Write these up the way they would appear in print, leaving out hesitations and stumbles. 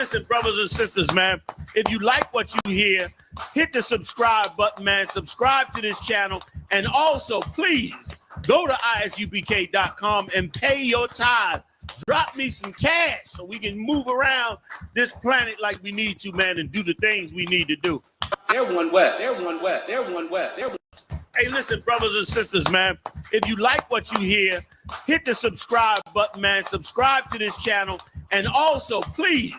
Listen, brothers and sisters, man, if you like what you hear, hit the subscribe button, man. Subscribe to this channel. And also, please, go to isubk.com and pay your tithe. Drop me some cash so we can move around this planet like we need to, man, and do the things we need to do. They're one west. They're one west. They're one west. They're one. Hey, listen, brothers and sisters, man, if you like what you hear, hit the subscribe button, man. Subscribe to this channel. And also, please,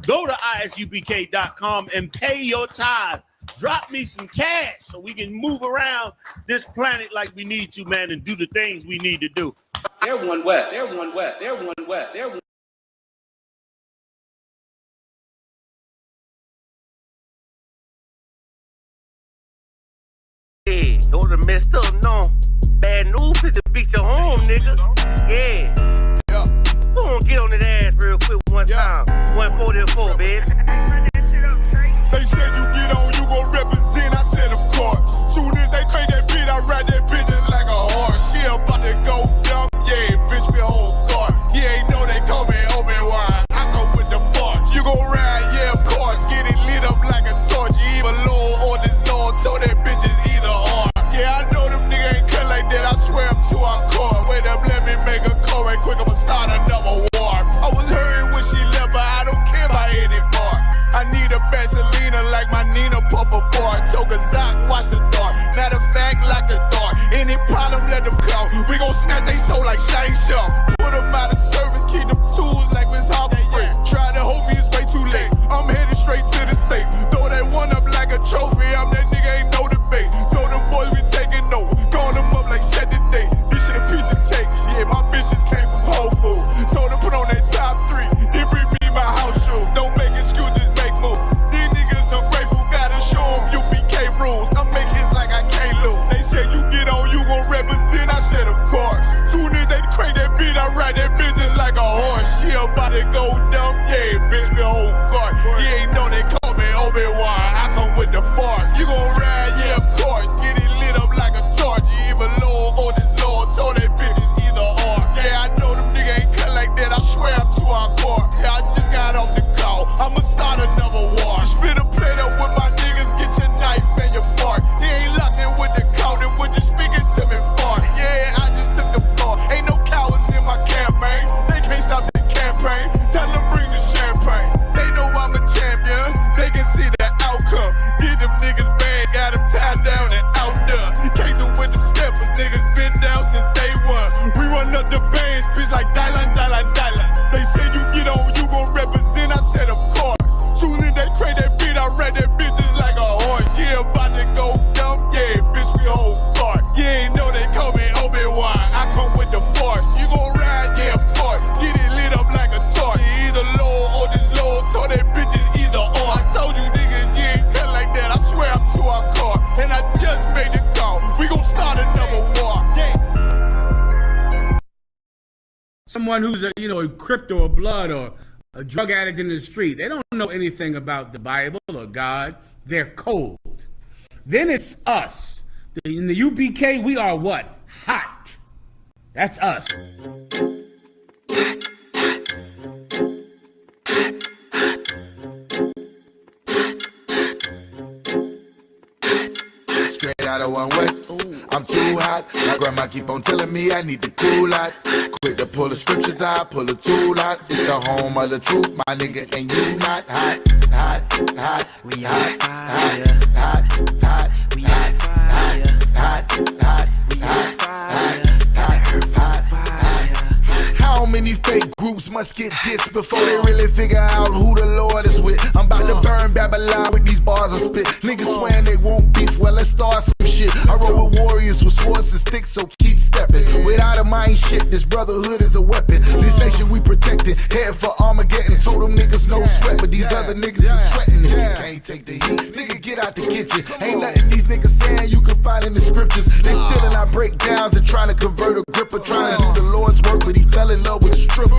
go to isubk.com and pay your tithe. Drop me some cash so we can move around this planet like we need to, man, and do the things we need to do. They're one west. They're one west. They're one west. They're one. Yeah, those are messed up, no. Bad news is to beat your home, nigga. Yeah. Go on, get on his ass real quick one time. 144, baby. They said you get on, you gon' represent. I said, of course. Soon as they crank that beat, I ride that bitch just like a horse. She about to go dumb, yeah, bitch, be whole guard. You ain't know they call me Obi-Wan. I go with the force. You gon' ride, yeah, of course. Get it lit up like a torch. You either Lord or this Lord. Told that bitch is either or. Yeah, I know them niggas ain't cut like that. I swear I'm to our core. Wait up, let me make a call right quick. I'ma start another war. I was hurrying when she left, but I don't care about anymore. I need a Vaselina like my Nina Puffer bar. Took a Zoc, watch the dark. Matter of fact, like a dart. Any problem, let them come. We gon' snatch they soul like Shang Tsung. Put them out of service, keep them tools like Miss Hopper free. Try to hope me, it's way too late. I'm headed straight to the safe. Throw that one up like a trophy. I'm that nigga, ain't no debate. Told them boys we taking over. Call them up like set the date. This shit a piece of cake. Yeah, my bitches came from Whole Foods. Told them put on that top 3. Then bring me my house shoes. Don't make excuses, make moves. These niggas ungrateful, gotta show them UBK rules. I make hits like I can't lose. They said you get on, you gon' represent. I said of course. Soon as they crank that beat, I ride that bitch just like a horse. She about to go dumb, yeah, bitch, the whole guard. You ain't know they call me Obi-Wan. I come with the force. You gon' ride, yeah, of course. Get it lit up like a torch. You either Lord or this Lord. Told that bitch is either or. Yeah, I know them niggas ain't cut like that. I swear I'm to our core. Yeah, I just got off the call. I'ma start another war. Spit a plate up with my niggas. Get your knife and your fork. He ain't locked in with the count. And would you speaking to me for? Yeah, I just took the floor. Ain't no cowards in my campaign. They can't stop the campaign. Tell them bring the champagne. They know I'm a champion. They can see the outcome. Get them niggas bad. Got them tied down and out there. Can't do with them steppers. Niggas been down since day one. We run up the bands, bitch, like Dylan. They say you get on, you gon' represent. I said, of course. Soon as they crank that beat, I ride that bitch just like a horse. Yeah, about to go dumb, yeah, bitch, we whole guard. You ain't know they call me Obi-Wan. I come with the force. You gon' ride, yeah, of course. Get it lit up like a torch. You either Lord or this Lord. Told that bitch is either or. I told you niggas, you ain't cut like that. I swear I'm to our core. And I just made the call. We gon' start another war. Someone who's a crypto or blood or a drug addict in the street, they don't know anything about the Bible or God. They're cold. Then it's us. In the UBK, we are what? Hot. That's us. Straight out of One West, I'm too hot. My grandma keep on telling me I need to cool out. Quick to pull the scriptures out, pull the tool out. It's the home of the truth, my nigga, and you not hot. Hot, hot, we hot, hot, hot, hot, we hot, hot, hot, hot, we hot, hot, hot, hot. How many fake groups must get dissed before they really figure out who the Lord is with? I'm about to burn Babylon with these bars of spit. Niggas swearing they won't beef, well let's start some shit. I roll with warriors with swords and sticks, so keep stepping. Without a mind shit, this brotherhood is a weapon. This nation we protected, head for Armageddon. Told them niggas no sweat, but these other niggas is sweating. If you can't take the heat, nigga get out the kitchen. Ain't nothing these niggas saying you can find in the scriptures. They stealing our breakdowns and trying to convert a gripper. Trying to do the Lord's work, but he fell in love with a stripper.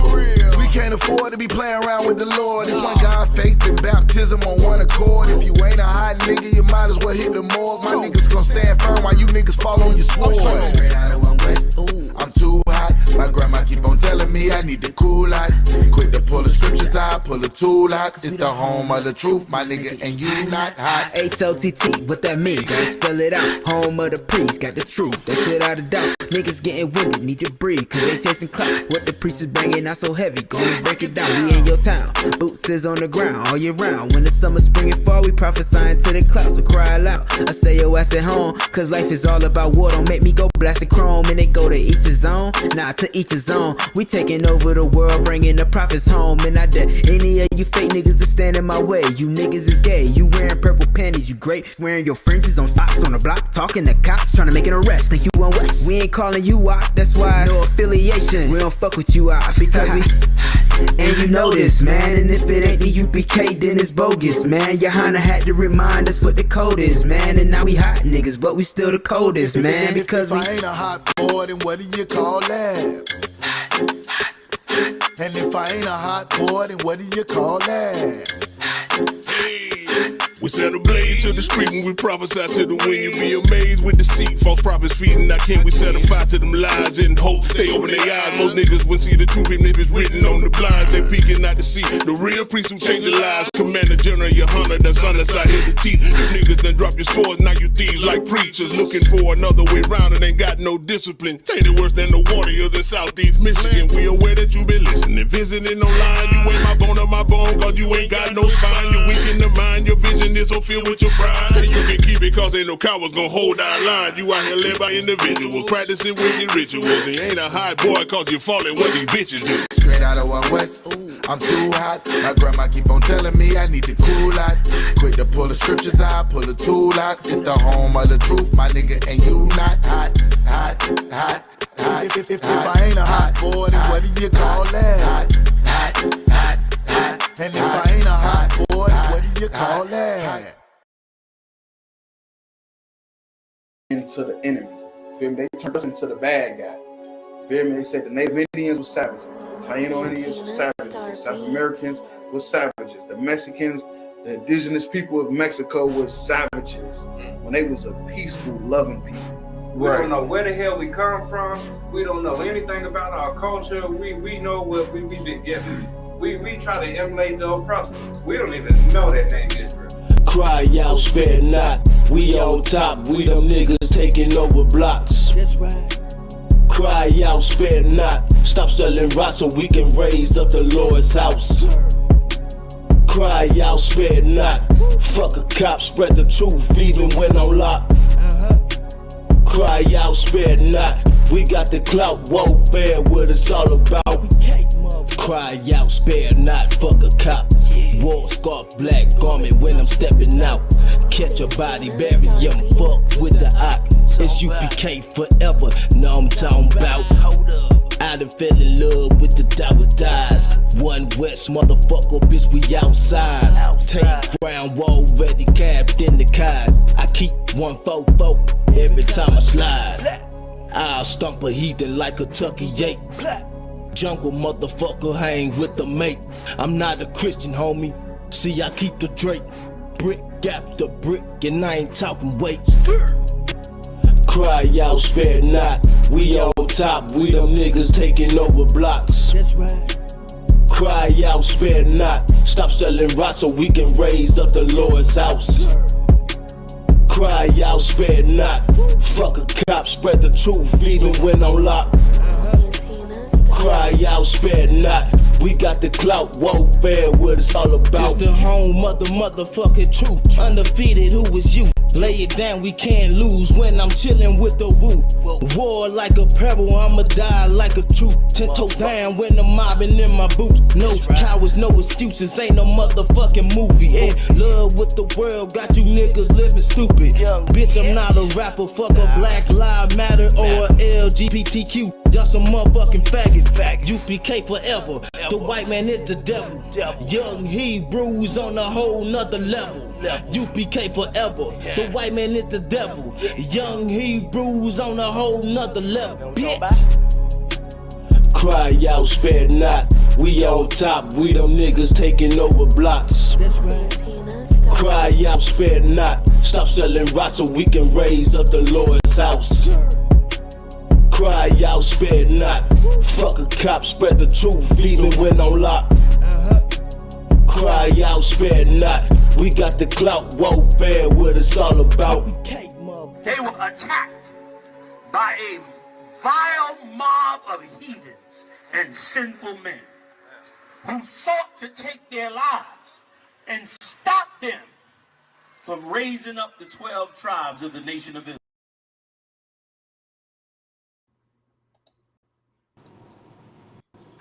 We can't afford to be playing around with the Lord. It's one God, faith and baptism on one accord. If you ain't a hot nigga, you might as well hit the morgue. My niggas gon' stand firm while you niggas fall on your sword. Straight out of One West, I'm too hot. My grandma keep on telling me I need to cool out. Quick to pull the scriptures out, pull the tool out. It's the home of the truth, my nigga, and you not hot. H-O-T-T, what that mean? Gotta spell it out. Home of the priest, got the truth, that's without a doubt. Niggas getting winded, need to breathe, cause they chasing clout. What the priest is banging out so heavy, gonna break it down. We in your town, boots is on the ground all year round. When the summer, spring, and fall, we prophesying to the clouds, so cry loud. I stay your ass at home, cause life is all about war. Don't make me go blasting chrome, and they go to each his own. Nah, to each his own. We taking over the world, bringing the prophets home. And I dare any of you fake niggas to stand in my way. You niggas is gay, you wearing purple panties, you great. Wearing your fringes on socks on the block, talking to cops, trying to make an arrest. Think you on West? We ain't calling you out, that's why no affiliation. We don't fuck with you out, because we and you know this, man. And if it ain't the UPK, then it's bogus, man. Your Honda had to remind us what the code is, man. And now we hot niggas, but we still the coldest, man. Because if I ain't a hot boy, then what do you call that? And if I ain't a hot boy, then what do you call that? We set a blaze to the street when we prophesy to the wind. You be amazed with deceit, false prophets feeding our king. We set a fire to them lies in hope they open their eyes. Most niggas wouldn't see the truth even if it's written on the blinds. They peeking out to see the real priest who change their lives. Commander General, your hunter, that's on us out here to teach. You niggas done drop your swords, now you thieves like preachers. Looking for another way round and ain't got no discipline. Tainted worse than the warriors in Southeast Michigan. We aware that you been listening, visiting online. You ain't my bone of my bone, cause you ain't got no spine. You weak in the mind, your vision is so filled with your pride. And you can keep it cause ain't no cowards gonna hold our line. You out here led by individuals, practicing wicked rituals. And you ain't a high boy cause you falling what these bitches do. Straight out of one West, I'm too hot. My grandma keep on telling me I need to cool out. Quick to pull the scriptures out, pull the tool out. It's the home of the truth, my nigga, and you not hot, hot, hot, hot. If I ain't a hot boy, then what do you call that? Hot, hot, hot, hot. And if I ain't a hot boy, then what do you call that? Into the enemy. Feel me? They turned us into the bad guy. Feel me? They said the Native Indians were savages. The Taino Indians were savages. The South Americans were savages. The Mexicans, the indigenous people of Mexico were savages when they was a peaceful, loving people. We don't know where the hell we come from. We don't know anything about our culture. We know what we've been given. We try to emulate the oppressors. We don't even know that name Israel. Cry out, spare not. We on top, we them niggas taking over blocks. That's right. Cry out, spare not. Stop selling rocks so we can raise up the Lord's house. Cry out, spare not. Fuck a cop, spread the truth even when I'm locked. Cry out, spare not. We got the clout, won't bear what it's all about. Cry out, spare not. Fuck a cop. War scarf, black garment when I'm stepping out. Catch a body, bury him, fuck with the ock. It's UPK forever, know I'm talking about. I done fell in love with the Dower Dies. One West motherfucker, bitch, we outside. Take ground, wall ready, capped in the car. I keep 144 every time I slide. I'll stomp a heathen like a Tucky ape. Jungle motherfucker, hang with the mate. I'm not a Christian, homie. See, I keep the Drake. Brick after brick, and I ain't talking weight. Cry out, spare not. We on top, we them niggas taking over blocks. That's right. Cry out, spare not. Stop selling rocks so we can raise up the Lord's house. Cry out, spare not. Fuck a cop, spread the truth even when I'm locked. Cry out, spare not. We got the clout, won't bear what it's all about. It's the home of the motherfucking truth. Undefeated, who is you? Lay it down, we can't lose when I'm chillin' with the woo. War like a peril, I'ma die like a troop. 10 toe down when I'm mobbing in my boots. No cowards, no excuses, ain't no motherfucking movie. In love with the world, got you niggas living stupid. Bitch, I'm not a rapper, fuck a Black Lives Matter or a LGBTQ. Y'all some motherfucking faggots. UPK forever. The white man is the devil. Young Hebrews on a whole nother level. UPK forever. The white man is the devil. Young Hebrews on a whole nother level. Bitch. Cry out, spare not. We on top, we them niggas taking over blocks. That's right. Cry out, spare not. Stop selling rocks so we can raise up the Lord's house. Cry out, spare not. Fuck a cop, spread the truth, even when on lock. Cry out, spare not. We got the clout, won't bear what it's all about. They were attacked by a vile mob of heathens and sinful men who sought to take their lives and stop them from raising up the 12 tribes of the nation of Israel.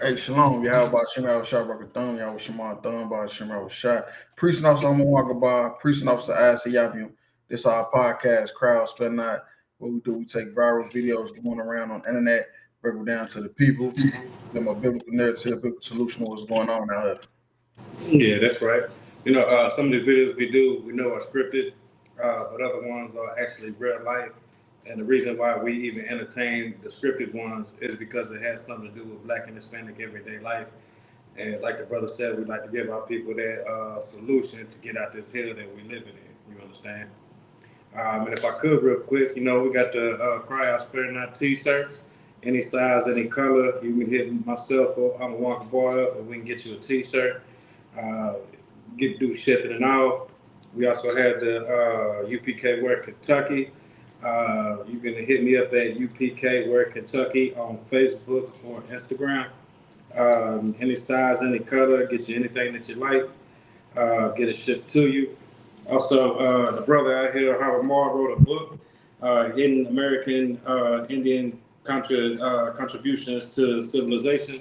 Hey, shalom, y'all. About Shemar Shah Rakathon, y'all with Shemar Thumb, about Shemar Shah. Priest and Officer Amawakaba, Priest and Officer Asiyabium. This is our podcast, Crowd Spell Not. What we do, we take viral videos going around on the internet, break them down to the people, give them a biblical narrative, a biblical solution to what's going on out Yeah, that's right. You know, some of the videos we do, we know are scripted, but other ones are actually real life. And the reason why we even entertain the scripted ones is because it has something to do with Black and Hispanic everyday life. And like the brother said, we like to give our people that solution to get out this hell that we living in. You understand? And if I could real quick, you know, we got the Cry Out Spare Not t-shirts. Any size, any color. You can hit myself or I'm a walk boy up and we can get you a t-shirt. Do shipping and all. We also have the UPK Wear Kentucky. You can hit me up at UPK Wear Kentucky on Facebook or Instagram. Any size, any color, get you anything that you like. Get it shipped to you. Also, the brother out here, Howard Moore, wrote a book, Hidden American Indian Contributions to Civilization.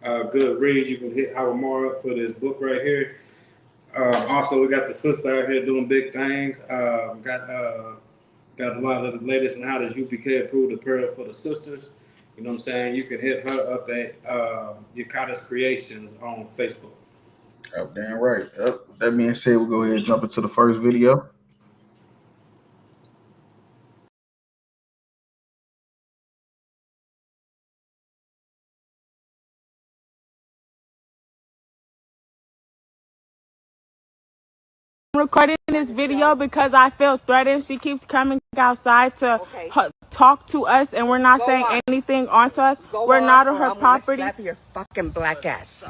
Good read. You can hit Howard Moore up for this book right here. Also, we got the sister out here doing big things. Got a lot of the latest on how does UPK approve the prayer for the sisters. You know what I'm saying? You can hit her up at Yukata's Creations on Facebook. Oh, damn right. That being said, we'll go ahead and jump into the first video. I'm recording this video because I feel threatened. She keeps coming outside to talk to us, and we're not saying anything onto us. We're not on her property. Slap your fucking black ass.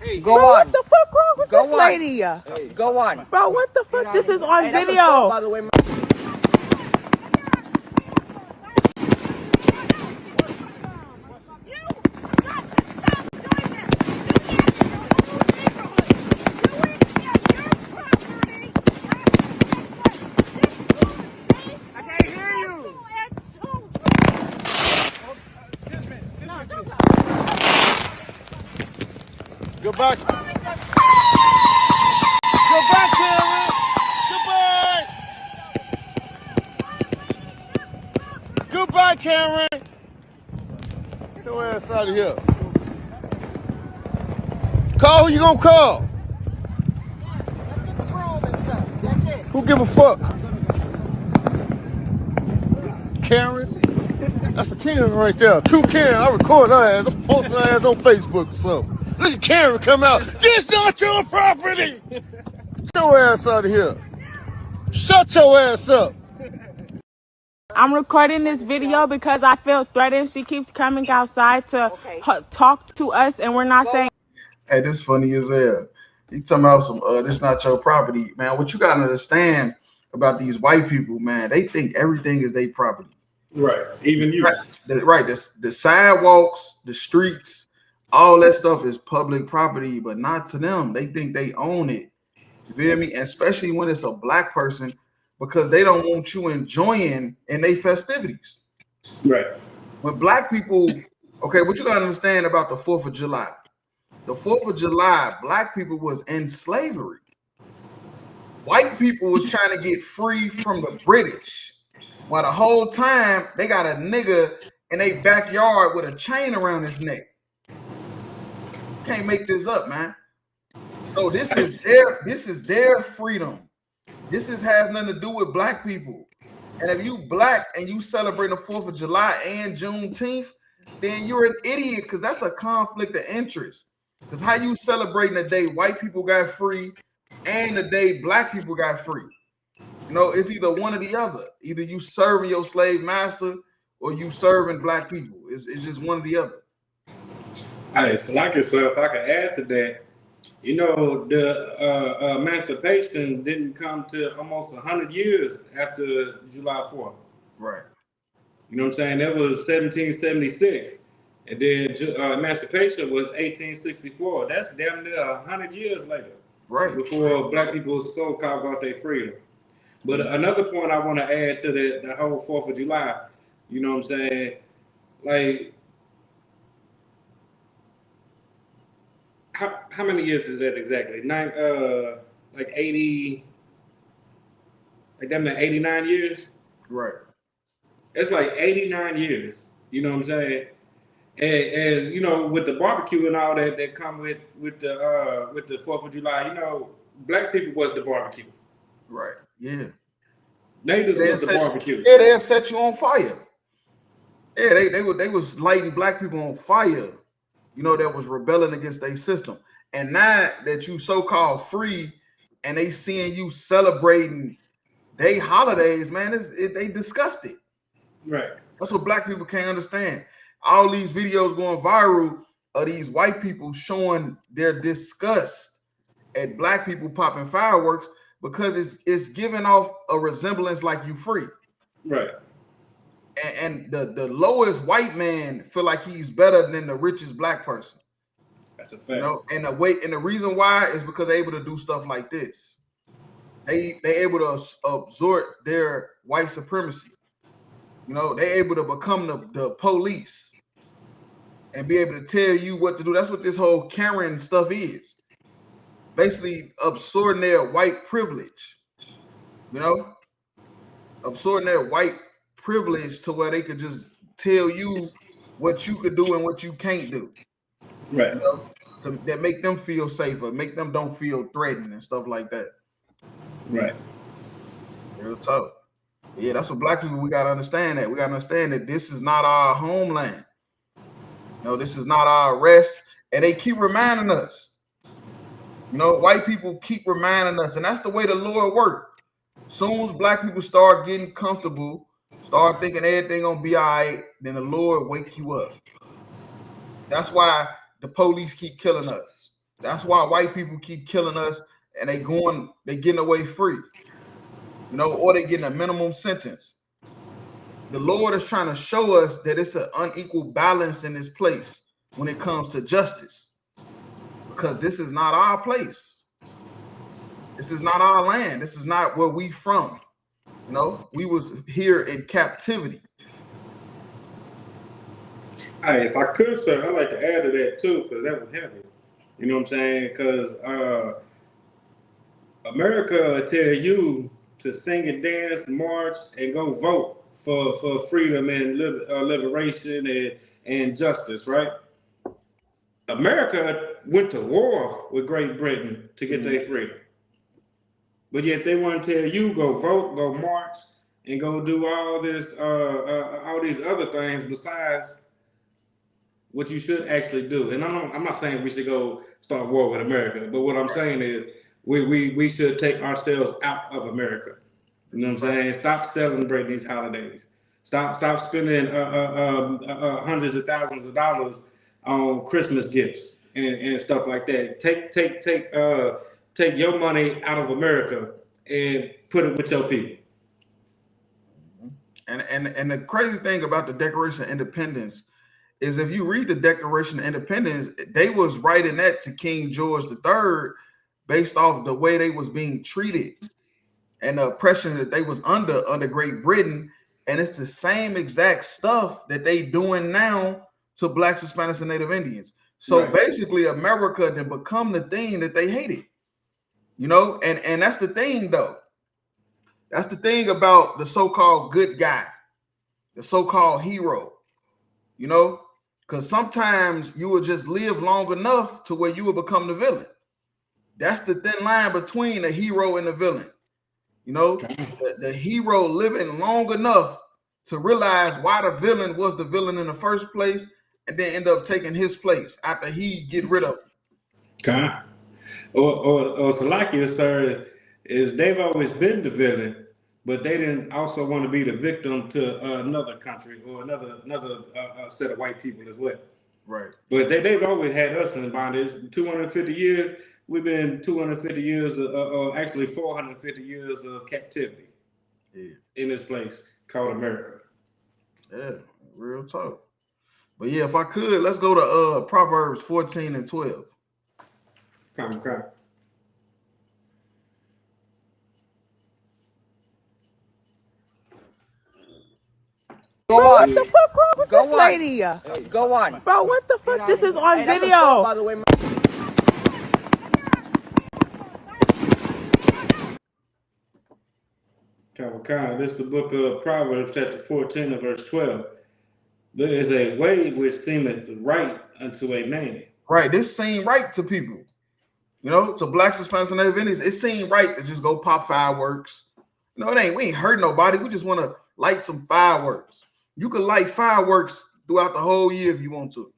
Hey, Go on. What the fuck wrong with this lady? Hey. Go on. Bro, what the fuck? This is on video. By the way, Go back. Go back, Karen. Goodbye. Goodbye, Karen. Get your ass out of here. Call who you gonna call? Who give a fuck? Karen? That's a Karen right there. True Karen. I record her ass. I'm posting her ass on Facebook or something. Look at Karen come out. This not your property. Get your ass out of here. Shut your ass up. I'm recording this video because I feel threatened. She keeps coming outside to talk to us, and we're not saying. Hey, this funny as hell. You talking about some this not your property, man. What you gotta understand about these white people, man, they think everything is their property. Right. Even you. Right. The sidewalks, the streets, all that stuff is public property, but not to them. They think they own it. You feel me? And especially when it's a black person, because they don't want you enjoying in their festivities. Right. When black people, okay, what you gotta understand about the 4th of July. The 4th of July, black people was in slavery. White people was trying to get free from the British. While the whole time they got a nigga in their backyard with a chain around his neck. Can't make this up, man. So this is their freedom. This has nothing to do with black people. And if you black and you celebrate the 4th of July and Juneteenth, then you're an idiot because that's a conflict of interest. Because how you celebrating the day white people got free and the day black people got free? You know, it's either one or the other. Either you serving your slave master or you serving black people. It's just one or the other. Hey, so like yourself, if I could add to that, you know, the emancipation didn't come to almost 100 years after July 4th. Right. You know what I'm saying? That was 1776. And then emancipation was 1864. That's damn near 100 years later. Right. Before black people so-called got their freedom. But another point I want to add to the whole 4th of July, you know what I'm saying? Like, how many years is that exactly? Like 80, like damn near 89 years? Right. It's like 89 years, you know what I'm saying? And you know, with the barbecue and all that come with the 4th of July, you know, black people was the barbecue. Right. Yeah. Natives was the barbecue. Yeah, they'll set you on fire. Yeah, they was lighting black people on fire, you know, that was rebelling against their system. And now that you so-called free and they seeing you celebrating they holidays, man, they disgusted. Right. That's what black people can't understand. All these videos going viral of these white people showing their disgust at black people popping fireworks because it's giving off a resemblance like you free. Right. And the lowest white man feel like he's better than the richest black person. That's a fact. You know, and the reason why is because they're able to do stuff like this. They able to absorb their white supremacy. You know, they're able to become the police and be able to tell you what to do. That's what this whole Karen stuff is. Basically absorbing their white privilege. You know, absorbing their white privilege to where they could just tell you what you could do and what you can't do. Right. You know, that make them feel safer, make them don't feel threatened and stuff like that. Right. Real tough. Yeah, that's what black people, we gotta understand that. We gotta understand that this is not our homeland. You know, this is not our rest. And they keep reminding us. You know, white people keep reminding us, and that's the way the Lord works. Soon as black people start getting comfortable, start thinking everything gonna be all right, then the Lord wake you up. That's why the police keep killing us. That's why white people keep killing us, and they getting away free. You know, or they getting a minimum sentence. The Lord is trying to show us that it's an unequal balance in this place when it comes to justice. Because this is not our place. This is not our land. This is not where we from. You know, we was here in captivity. Hey, if I could, sir, I'd like to add to that too, because that was heavy. You know what I'm saying? Because America will tell you to sing and dance, march, and go vote for freedom and liberation and justice, right? America went to war with Great Britain to get their freedom. But yet they want to tell you go vote, go march, and go do all this, all these other things besides what you should actually do. And I'm not saying we should go start war with America, but what I'm saying is we should take ourselves out of America. You know what I'm saying? Stop celebrating these holidays. Stop spending hundreds of thousands of dollars on Christmas gifts and stuff like that. Take your money out of America and put it with your people. And the crazy thing about the Declaration of Independence is if you read the Declaration of Independence, they was writing that to King George III based off the way they was being treated and the oppression that they was under Great Britain. And it's the same exact stuff that they doing now to Blacks, Hispanics, and Native Indians. So basically America then become the thing that they hated. You know, and that's the thing though. That's the thing about the so-called good guy, the so-called hero, you know, because sometimes you will just live long enough to where you will become the villain. That's the thin line between the hero and the villain. You know, the hero living long enough to realize why the villain was the villain in the first place and then end up taking his place after he get rid of him. Or Salakia, sir, is they've always been the villain, but they didn't also want to be the victim to another country or another set of white people as well. Right. But they've always had us in bondage. 250 years, we've been 250 years, actually 450 years of captivity in this place called America. Yeah, real talk. But yeah, if I could, let's go to Proverbs 14 and 12. Come. Bro, what the fuck wrong with this lady? Go on. Bro, what the fuck? This is on video. By the way, This is the book of Proverbs, chapter 14 and verse 12. There is a way which seemeth right unto a man. Right, this seemed right to people. You know, to blacks, Hispanics, and everything. It seemed right to just go pop fireworks. You know, we ain't hurt nobody. We just want to light some fireworks. You could light fireworks throughout the whole year if you want to.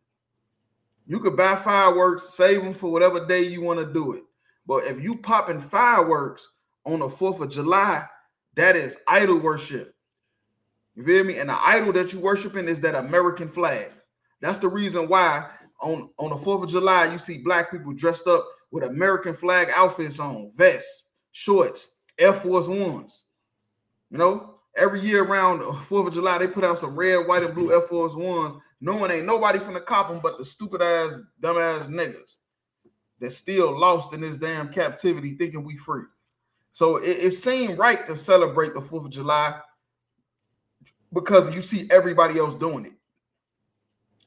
You could buy fireworks, save them for whatever day you want to do it. But if you popping fireworks on the 4th of July, that is idol worship. You feel me? And the idol that you worshiping is that American flag. That's the reason why on the 4th of July, you see black people dressed up with American flag outfits on, vests, shorts, Air Force Ones. You know, every year around 4th of July, they put out some red, white, and blue Air Force Ones, knowing ain't nobody finna cop them but the stupid ass, dumb ass niggas that's still lost in this damn captivity thinking we free. So it seemed right to celebrate the 4th of July because you see everybody else doing it.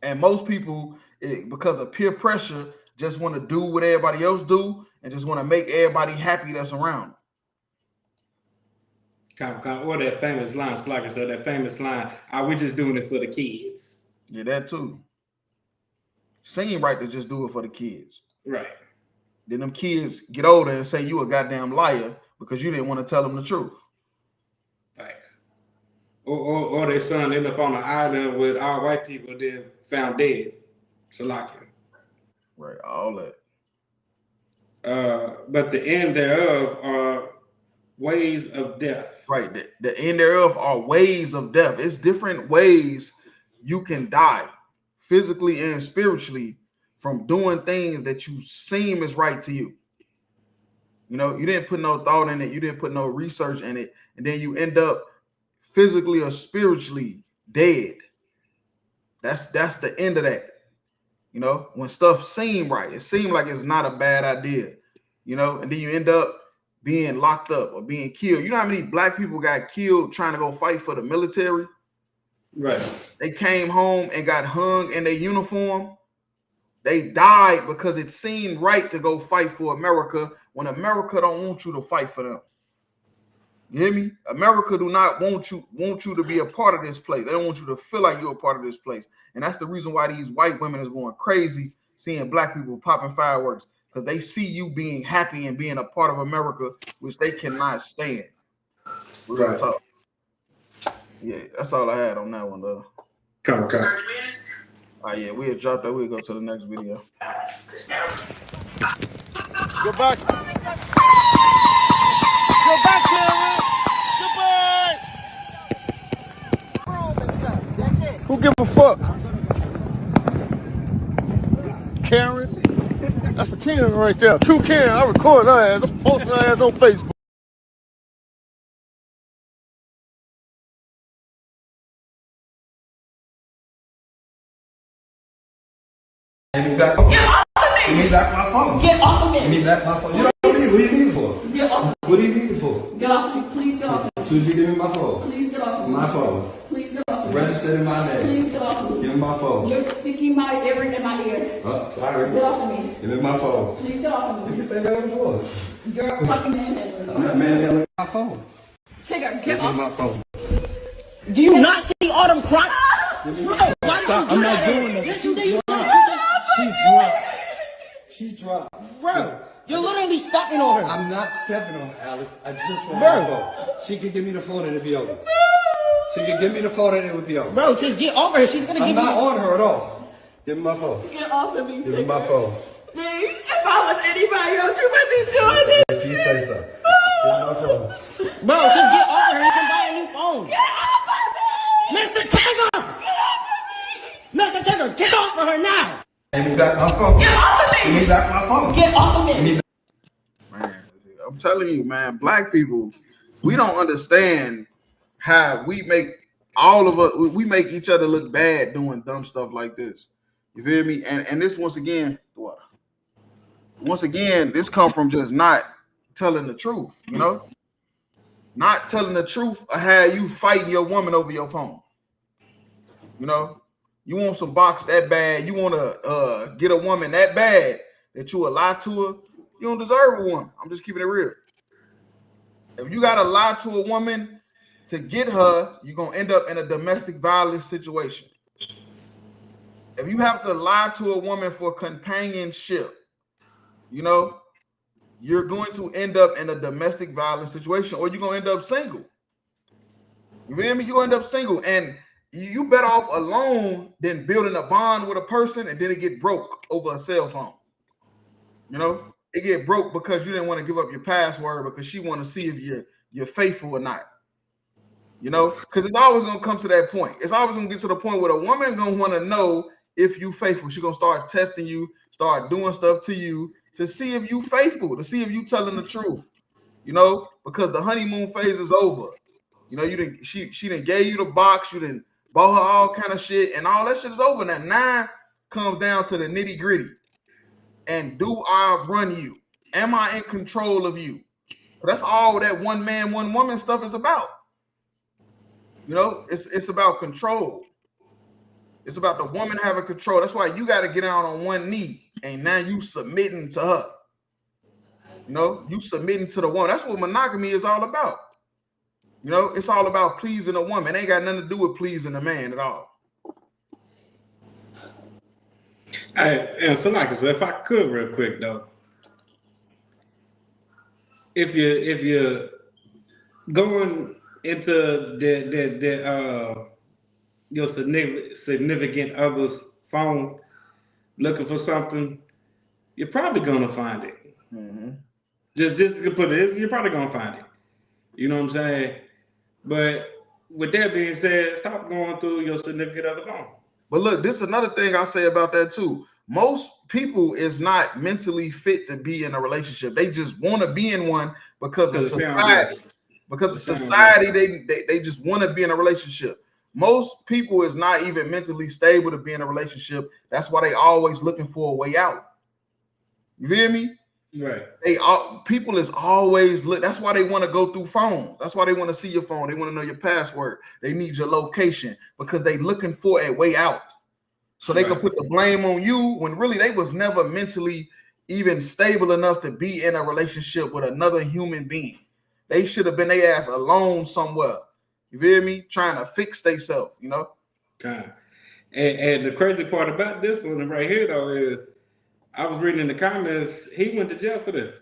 And most people, because of peer pressure, just want to do what everybody else do and just want to make everybody happy that's around. Or that famous line, like I said, that famous line, are we just doing it for the kids? Yeah, that too. Seemed right to just do it for the kids. Right. Then them kids get older and say you a goddamn liar because you didn't want to tell them the truth. Thanks. Or their son end up on an island with all white people then found dead. Salakia. Right, all that. But the end thereof are ways of death. Right, the end thereof are ways of death. It's different ways you can die, physically and spiritually, from doing things that you seem is right to you. You know, you didn't put no thought in it, you didn't put no research in it, and then you end up physically or spiritually dead. That's the end of that. You know, when stuff seemed right, it seemed like it's not a bad idea, you know, and then you end up being locked up or being killed. You know how many black people got killed trying to go fight for the military? Right. They came home and got hung in their uniform. They died because it seemed right to go fight for America when America don't want you to fight for them. You hear me? America do not want you to be a part of this place. They don't want you to feel like you're a part of this place. And that's the reason why these white women is going crazy seeing black people popping fireworks, because they see you being happy and being a part of America, which they cannot stand. We're gonna talk. Yeah, that's all I had on that one, though. Come. Yeah, we'll drop that. We'll go to the next video. Go back. Go back, Karen. Goodbye. Who give a fuck? Karen? That's a Karen right there. True Karen. I record her ass. I'm posting her ass on Facebook. Give me back my phone. Give me back my phone. Get off of me. Give me back my phone. You don't need it. What do you need it for? Get off. What do you need it for? Get off of me. Please get off of me. As soon as you give me my phone. Please get off of me. My phone. Please get off of me. Registered in my name. Please get off of me. Give me my phone. You're sticking my ear in my ear. Sorry. Get off of me. Give me my phone. Please get off of me. You can stay there before. You're a fucking man. I'm not manhandling my phone. Tigger, Give get me off. my phone. Do you not see all them crying? Stop. I'm not doing that. Yes, you did. She dropped. Bro, you're literally stepping on her. I'm not stepping on her, Alex. I just want Bro. my phone. She can give me the phone and it'll be over. She can give me the phone and it would be over. Bro, just get over her. She's gonna give I'm you. not on her at all. Give me my phone. Get off of me, Give me my phone. Please, if I was anybody else, you wouldn't be doing this. If you say so. Give me my phone. Bro, just get over her. her. Get off of her now. Give me back my phone. Get off of me. Give me back my phone. Get off of me. Man, I'm telling you, man, black people, we don't understand how we make all of us, we make each other look bad doing dumb stuff like this. You feel me? And this once again, this come from just not telling the truth, you know? Not telling the truth or how you fighting your woman over your phone. You know, you want some box that bad, you want to get a woman that bad that you will lie to her, you don't deserve a woman. I'm just keeping it real. If you got to lie to a woman to get her, you're going to end up in a domestic violence situation. If you have to lie to a woman for companionship, you know, you're going to end up in a domestic violence situation, or you're going to end up single. You feel me? You're going to end up single, and you better off alone than building a bond with a person and then it get broke over a cell phone. You know, it get broke because you didn't want to give up your password because she want to see if you're faithful or not. You know, because it's always going to come to that point. It's always going to get to the point where a woman going to want to know if you faithful. She's going to start testing you, start doing stuff to you to see if you faithful, to see if you telling the truth. You know, because the honeymoon phase is over. You know, she done gave you the box, you done bought her all kind of shit, and all that shit is over. Now comes down to the nitty gritty. And do I run you? Am I in control of you? That's all that one man, one woman stuff is about. You know, it's about control. It's about the woman having control. That's why you got to get down on one knee, and now you submitting to her. You know, you submitting to the woman. That's what monogamy is all about. You know, it's all about pleasing a woman. It ain't got nothing to do with pleasing a man at all. And so, like I said, if I could, real quick though, if you're going into your significant other's phone looking for something, you're probably gonna find it. Mm-hmm. Just to put it, you're probably gonna find it. You know what I'm saying? But with that being said, stop going through your significant other phone. But look, this is another thing I say about that too. Most people is not mentally fit to be in a relationship. They just want to be in one because of society. Because of society, they just want to be in a relationship. Most people is not even mentally stable to be in a relationship. That's why they always looking for a way out. You feel me? Right. People is always look. That's why they want to go through phones. That's why they want to see your phone. They want to know your password. They need your location because they looking for a way out. So they can put the blame on you when really they was never mentally even stable enough to be in a relationship with another human being. They should have been their ass alone somewhere. You feel me? Trying to fix themselves, you know? And the crazy part about this one right here though is I was reading in the comments, he went to jail for this.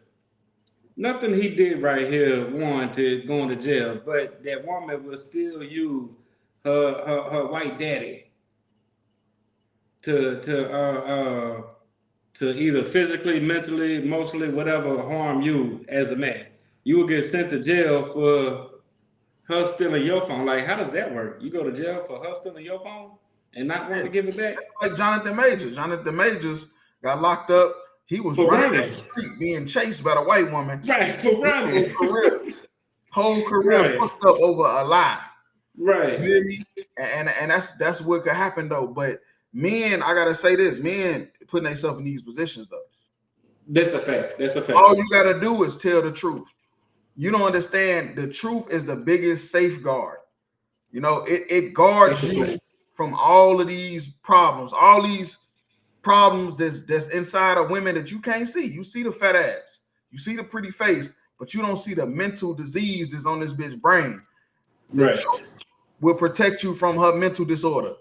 Nothing he did right here warranted going to jail, but that woman will still use her white daddy to either physically, mentally, emotionally, whatever, harm you as a man. You will get sent to jail for her stealing your phone. Like, how does that work? You go to jail for her stealing your phone and not want to give it back? Like Jonathan Majors. Jonathan Majors got locked up. He was running down the street being chased by the white woman. Right, for running. Whole career fucked up over a lie. Right. You hear me? And that's what could happen though. But men, I gotta say this, men putting themselves in these positions though. That's a fact. That's a fact. All you gotta do is tell the truth. You don't understand. The truth is the biggest safeguard. You know, it guards you from all of these problems, that's inside of women that you can't see. You see the fat ass, you see the pretty face, but you don't see the mental disease that's on this bitch brain. Right. Will protect you from her mental disorder,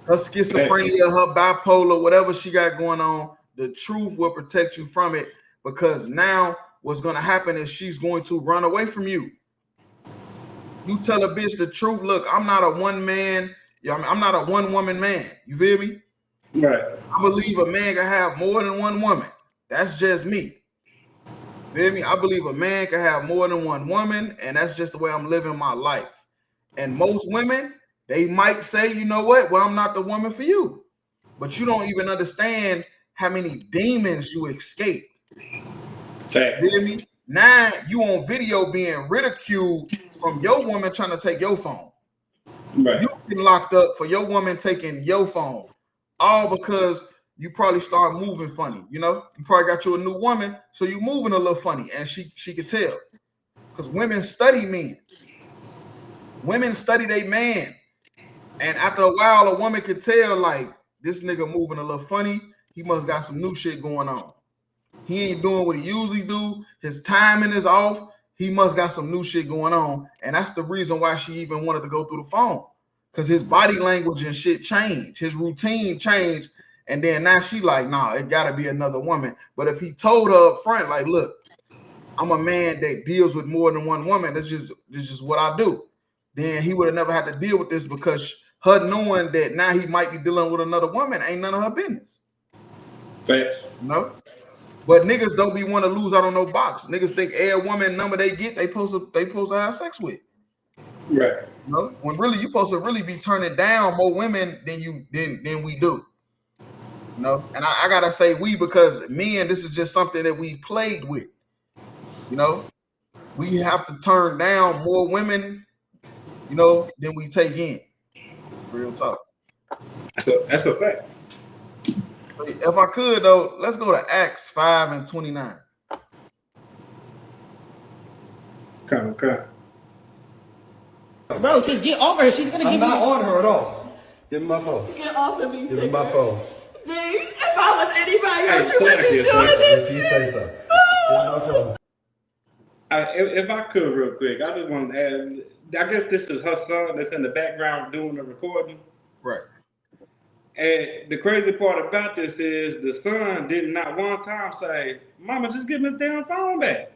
her schizophrenia, her bipolar, whatever she got going on. The truth will protect you from it, because now what's going to happen is she's going to run away from you. You tell a bitch the truth. Look, I'm not a one man. I'm not a one woman man. You feel me? Right. I believe a man can have more than one woman. That's just me. Feel me? I believe a man can have more than one woman, and that's just the way I'm living my life. And most women, they might say, you know what? Well, I'm not the woman for you. but you don't even understand how many demons you escape. You hear me? Now you on video being ridiculed from your woman trying to take your phone. Right. You getting locked up for your woman taking your phone, all because you probably start moving funny. You know, you probably got you a new woman, so you moving a little funny, and she could tell. Because women study men. Women study they man. And after a while, a woman could tell, like, this nigga moving a little funny. He must got some new shit going on. He ain't doing what he usually do. His timing is off. He must got some new shit going on. And that's the reason why she even wanted to go through the phone. Because his body language and shit changed. His routine changed. And then now she like, nah, it got to be another woman. But if he told her up front, like, look, I'm a man that deals with more than one woman. That's just what I do. Then he would have never had to deal with this, because her knowing that now he might be dealing with another woman ain't none of her business. Facts. You know? But niggas don't be want to lose out on no box. Niggas think every woman number they get, they supposed to have sex with. Right. You know? When really you supposed to really be turning down more women than we do. You know? And I gotta say we, because men, this is just something that we played with. You know, we have to turn down more women, you know, than we take in. Real talk. That's a fact. If I could, though, let's go to Acts 5:29. Okay. Bro, just get over her. She's gonna give you. I'm not on her at all. Give me my phone. Get off of me, Give me my phone. See, if I was anybody else, you wouldn't be doing this. If you say so. Give me my phone. If I could, real quick, I just want to add. I guess this is her son that's in the background doing the recording. Right. And the crazy part about this is the son did not one time say, "Mama, just give me this damn phone back."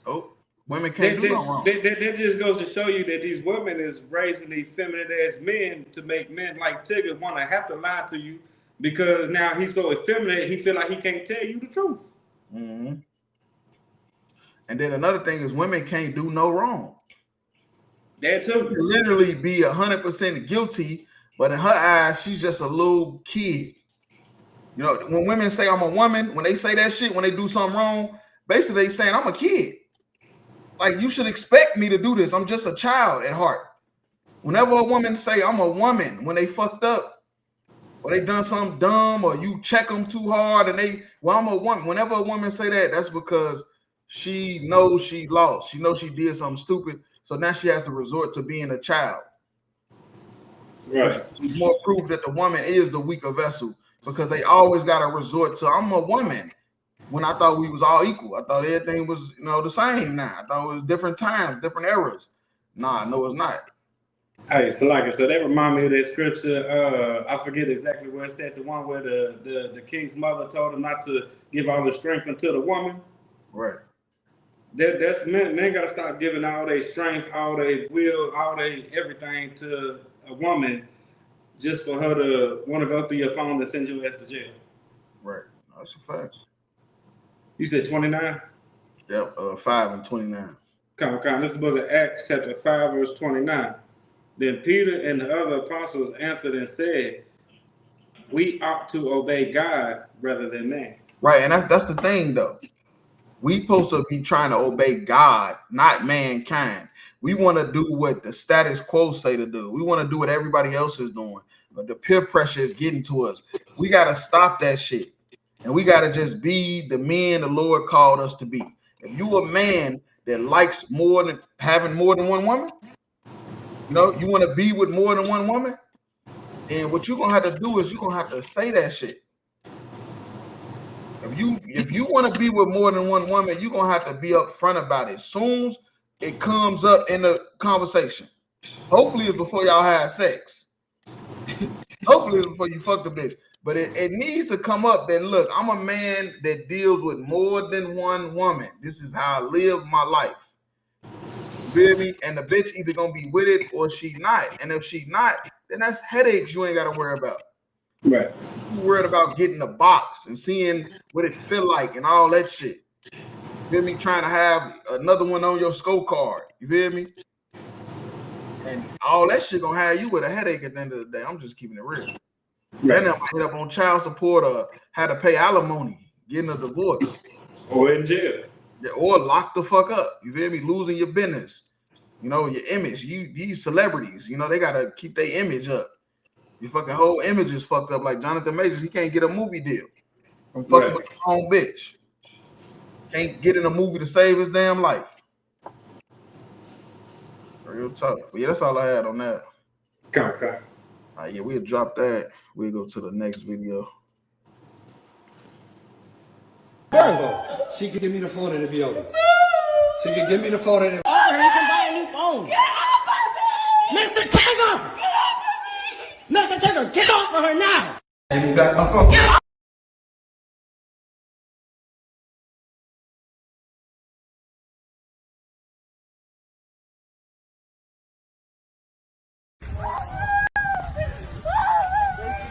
Oh, women can't do no wrong. That just goes to show you that these women is raising these feminine ass men to make men like Tigger want to have to lie to you, because now he's so effeminate he feel like he can't tell you the truth. Mm-hmm. And then another thing is women can't do no wrong. That too. Literally be 100% guilty, but in her eyes, she's just a little kid. You know, when women say I'm a woman, when they say that shit, when they do something wrong, basically they saying I'm a kid. Like, you should expect me to do this. I'm just a child at heart. Whenever a woman say I'm a woman, when they fucked up, or they done something dumb, or you check them too hard and I'm a woman. Whenever a woman say that, that's because she knows she lost. She knows she did something stupid. So now she has to resort to being a child. Right. It's more proof that the woman is the weaker vessel, because they always got to resort to I'm a woman, when I thought we was all equal. I thought everything was, you know, the same now. I thought it was different times, different eras. Nah, no, it's not. Hey, so like I said, that remind me of that scripture. I forget exactly where it said, the one where the king's mother told him not to give all the strength unto the woman. Right. That's men gotta stop giving all their strength, all their will, all their everything to a woman just for her to want to go through your phone and send your ass to jail. Right. That's a fact. You said 29? Yep, 5:29. Come. This is the book of Acts, chapter 5, verse 29. Then Peter and the other apostles answered and said, "We ought to obey God rather than man." Right, and that's the thing though. We supposed to be trying to obey God, not mankind. We want to do what the status quo say to do. We want to do what everybody else is doing. But the peer pressure is getting to us. We got to stop that shit. And we got to just be the men the Lord called us to be. If you a man that likes having more than one woman, you know, you want to be with more than one woman, and what you're going to have to do is you're going to have to say that shit. If you want to be with more than one woman, you're gonna have to be upfront about it. Soon as it comes up in the conversation. Hopefully it's before y'all have sex. Hopefully it's before you fuck the bitch. But it needs to come up that, look, I'm a man that deals with more than one woman. This is how I live my life. You feel me? And the bitch either gonna be with it or she not. And if she not, then that's headaches you ain't gotta worry about. Right. You worried about getting a box and seeing what it feel like and all that shit. You feel me? Trying to have another one on your scorecard. You feel me? And all that shit gonna have you with a headache at the end of the day. I'm just keeping it real. Then they might end up on child support or had to pay alimony, getting a divorce. Or in jail. Yeah, or lock the fuck up. You feel me? Losing your business. You know, your image. These celebrities, you know, they gotta keep their image up. Your fucking whole image is fucked up. Like Jonathan Majors, he can't get a movie deal from fucking with his own bitch. Can't get in a movie to save his damn life. Real tough. But yeah, that's all I had on that. Okay. All right, yeah, we'll drop that. We'll go to the next video. She can give me the phone and it'll be over. She can give me the phone and it'll... Offer her, you can buy a new phone. Mr. Tiger! Mr. Tiger, get off of her now! And you got my phone. Get off!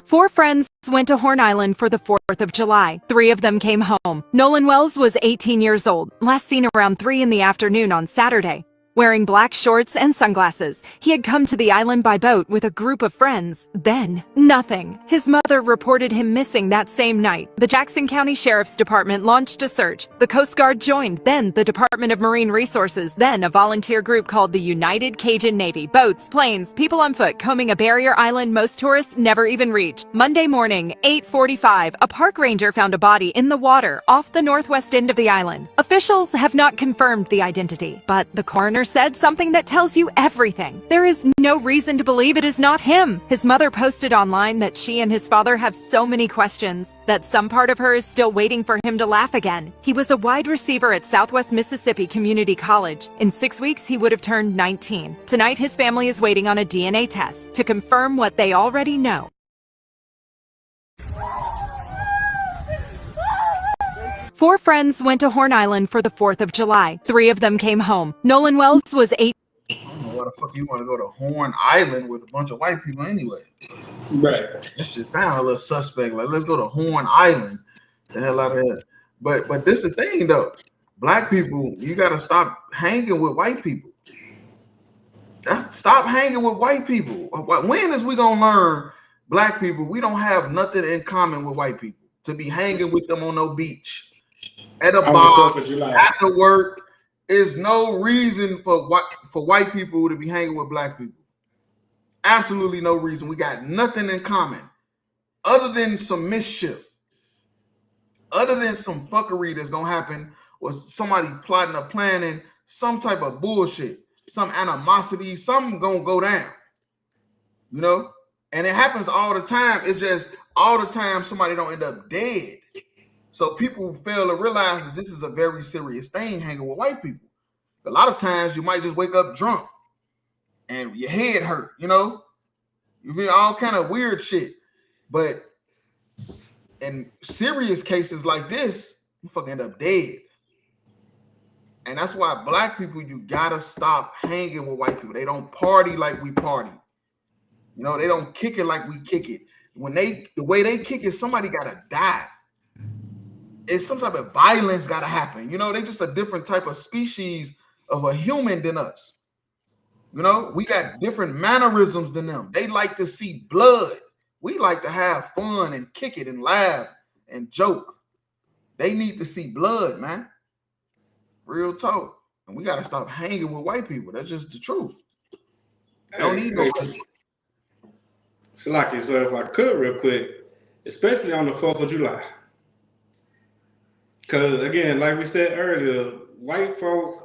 Four friends went to Horn Island for the 4th of July. 3 of them came home. Nolan Wells was 18 years old, last seen around 3 in the afternoon on Saturday. Wearing black shorts and sunglasses, he had come to the island by boat with a group of friends. Then, nothing. His mother reported him missing that same night. The Jackson County Sheriff's Department launched a search. The Coast Guard joined, then the Department of Marine Resources, then a volunteer group called the United Cajun Navy. Boats, planes, people on foot combing a barrier island most tourists never even reach. Monday morning, 8:45, a park ranger found a body in the water off the northwest end of the island. Officials have not confirmed the identity, but the coroner said something that tells you everything. There is no reason to believe it is not him. His mother posted online that she and his father have so many questions, that some part of her is still waiting for him to laugh again. He was a wide receiver at Southwest Mississippi Community College. In 6 weeks, he would have turned 19. Tonight, his family is waiting on a DNA test to confirm what they already know. Four friends went to Horn Island for the 4th of July. 3 of them came home. Nolan Wells was 8. I don't know why the fuck you want to go to Horn Island with a bunch of white people anyway. Right. That shit sound a little suspect. Like, let's go to Horn Island. The hell out of here. But this is the thing though. Black people, you gotta stop hanging with white people. Stop hanging with white people. When is we gonna learn black people we don't have nothing in common with white people to be hanging with them on no beach? At a bar, after work, is no reason for white people to be hanging with black people. Absolutely no reason. We got nothing in common other than some mischief, other than some fuckery that's gonna happen, or somebody plotting or planning some type of bullshit, some animosity, something gonna go down, you know? And it happens all the time. It's just all the time somebody don't end up dead. So people fail to realize that this is a very serious thing, hanging with white people. A lot of times you might just wake up drunk and your head hurt, you know? You feel all kind of weird shit. But in serious cases like this, you fucking end up dead. And that's why black people, you gotta stop hanging with white people. They don't party like we party. You know, they don't kick it like we kick it. The way they kick it, somebody gotta die. It's some type of violence gotta happen. You know, they just a different type of species of a human than us. You know, we got different mannerisms than them. They like to see blood. We like to have fun and kick it and laugh and joke. They need to see blood, man. Real talk. And we gotta stop hanging with white people. That's just the truth. They don't need no white. Salaki, so if I could real quick, especially on the 4th of July. Because again, like we said earlier, white folks,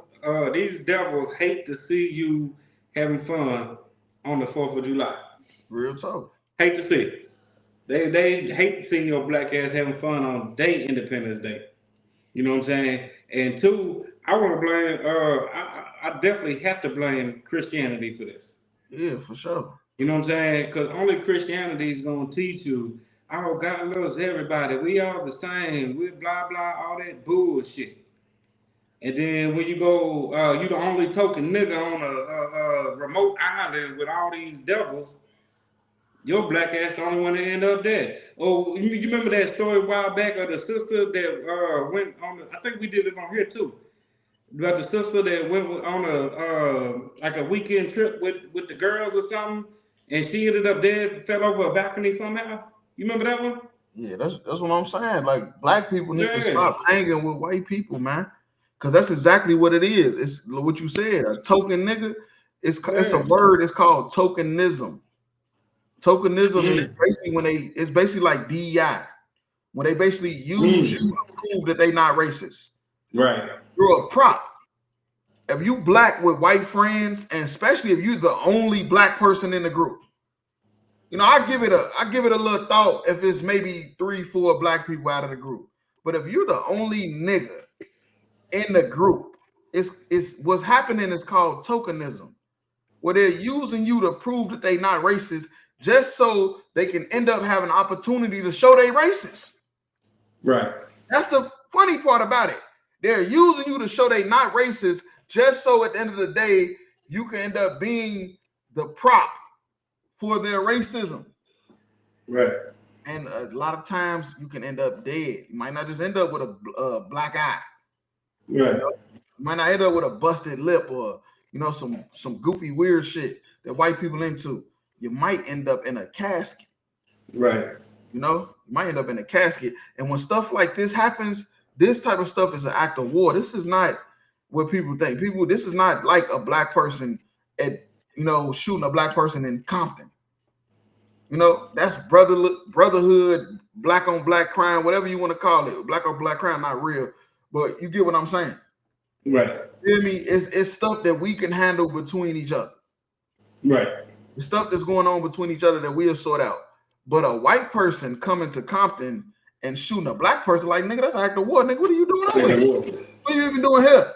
these devils hate to see you having fun on the 4th of July. Real talk. Hate to see it. They hate seeing your black ass having fun on their Independence Day. You know what I'm saying? And two, I want to blame, I definitely have to blame Christianity for this. Yeah, for sure. You know what I'm saying? Because only Christianity is going to teach you, oh, God loves everybody. We all the same. We blah, blah, all that bullshit. And then when you go, you the only token nigga on a remote island with all these devils, your black ass the only one to end up dead. Oh, you remember that story a while back of the sister that went on, I think we did it on here too, about the sister that went on like a weekend trip with the girls or something, and she ended up dead, fell over a balcony somehow. You remember that one? Yeah, that's what I'm saying. Like, black people need to Yeah. stop hanging with white people, man. Because that's exactly what it is. It's what you said, a token nigga. It's a word. It's called tokenism. Tokenism is basically it's basically like DEI, when they basically use you to prove that they not racist. Right. You're a prop. If you black with white friends, and especially if you're the only black person in the group, you know, I give it a little thought if it's maybe 3-4 black people out of the group. But if you're the only nigga in the group, it's what's happening is called tokenism, where they're using you to prove that they not racist, just so they can end up having an opportunity to show they racist. Right. That's the funny part about it. They're using you to show they not racist, just so at the end of the day, you can end up being the prop for their racism. Right. And a lot of times you can end up dead. You might not just end up with a black eye. Right. You know? You might not end up with a busted lip or, you know, some goofy weird shit that white people into. You might end up in a casket. Right. You know, you might end up in a casket. And when stuff like this happens, this type of stuff is an act of war. This is not what people think. This is not like a black person shooting a black person in Compton. You know, that's brotherhood, black on black crime, whatever you want to call it. Black on black crime, not real, but you get what I'm saying. Right. You hear me? It's stuff that we can handle between each other. Right. The stuff that's going on between each other that we'll sort out. But a white person coming to Compton and shooting a black person, like, nigga, that's an act of war. Nigga, what are you doing over here? What are you even doing here?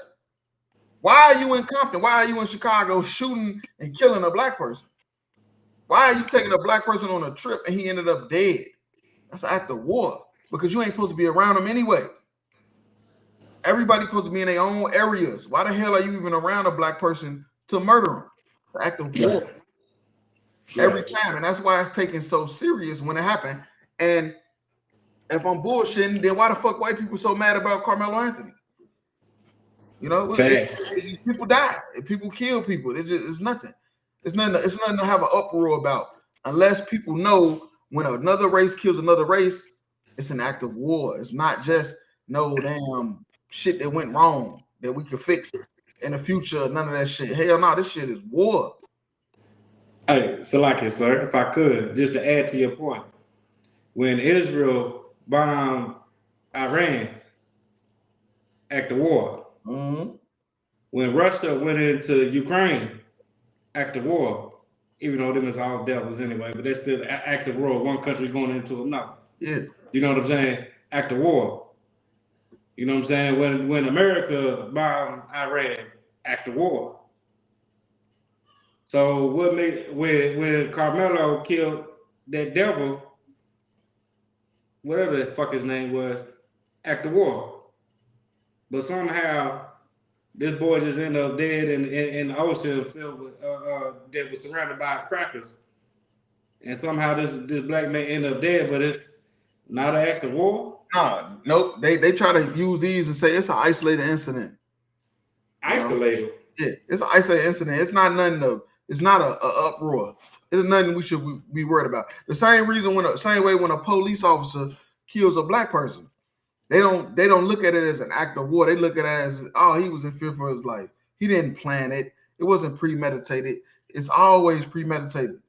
Why are you in Compton? Why are you in Chicago shooting and killing a black person? Why are you taking a black person on a trip and he ended up dead? That's an act of war, because you ain't supposed to be around him anyway. Everybody's supposed to be in their own areas. Why the hell are you even around a black person to murder him? It's an act of war. Every time. And that's why it's taken so serious when it happened. And if I'm bullshitting, then why the fuck white people so mad about Carmelo Anthony? You know, people die. People kill people. It's nothing. It's nothing to have an uproar about, unless people know when another race kills another race, it's an act of war. It's not just no damn shit that went wrong that we could fix in the future. None of that shit. Hell no, this shit is war. Hey, Salaki, sir, if I could, just to add to your point, when Israel bombed Iran, act of war. Mm-hmm. When Russia went into Ukraine, act of war. Even though them is all devils anyway, but that's still act of war. One country going into another. Yeah. You know what I'm saying? Act of war. You know what I'm saying? When America bombed Iran, act of war. So what made when Carmelo killed that devil, whatever the fuck his name was, act of war. But somehow this boy just ended up dead in the ocean filled with that was surrounded by crackers. And somehow this black man ended up dead, but it's not an act of war. Nope. They try to use these and say it's an isolated incident. Isolated? Yeah, it's an isolated incident. It's not nothing of. It's not a uproar. It's nothing we should be worried about. The same way when a police officer kills a black person, they don't look at it as an act of war. They look at it as, oh, he was in fear for his life. He didn't plan it. It wasn't premeditated. It's always premeditated.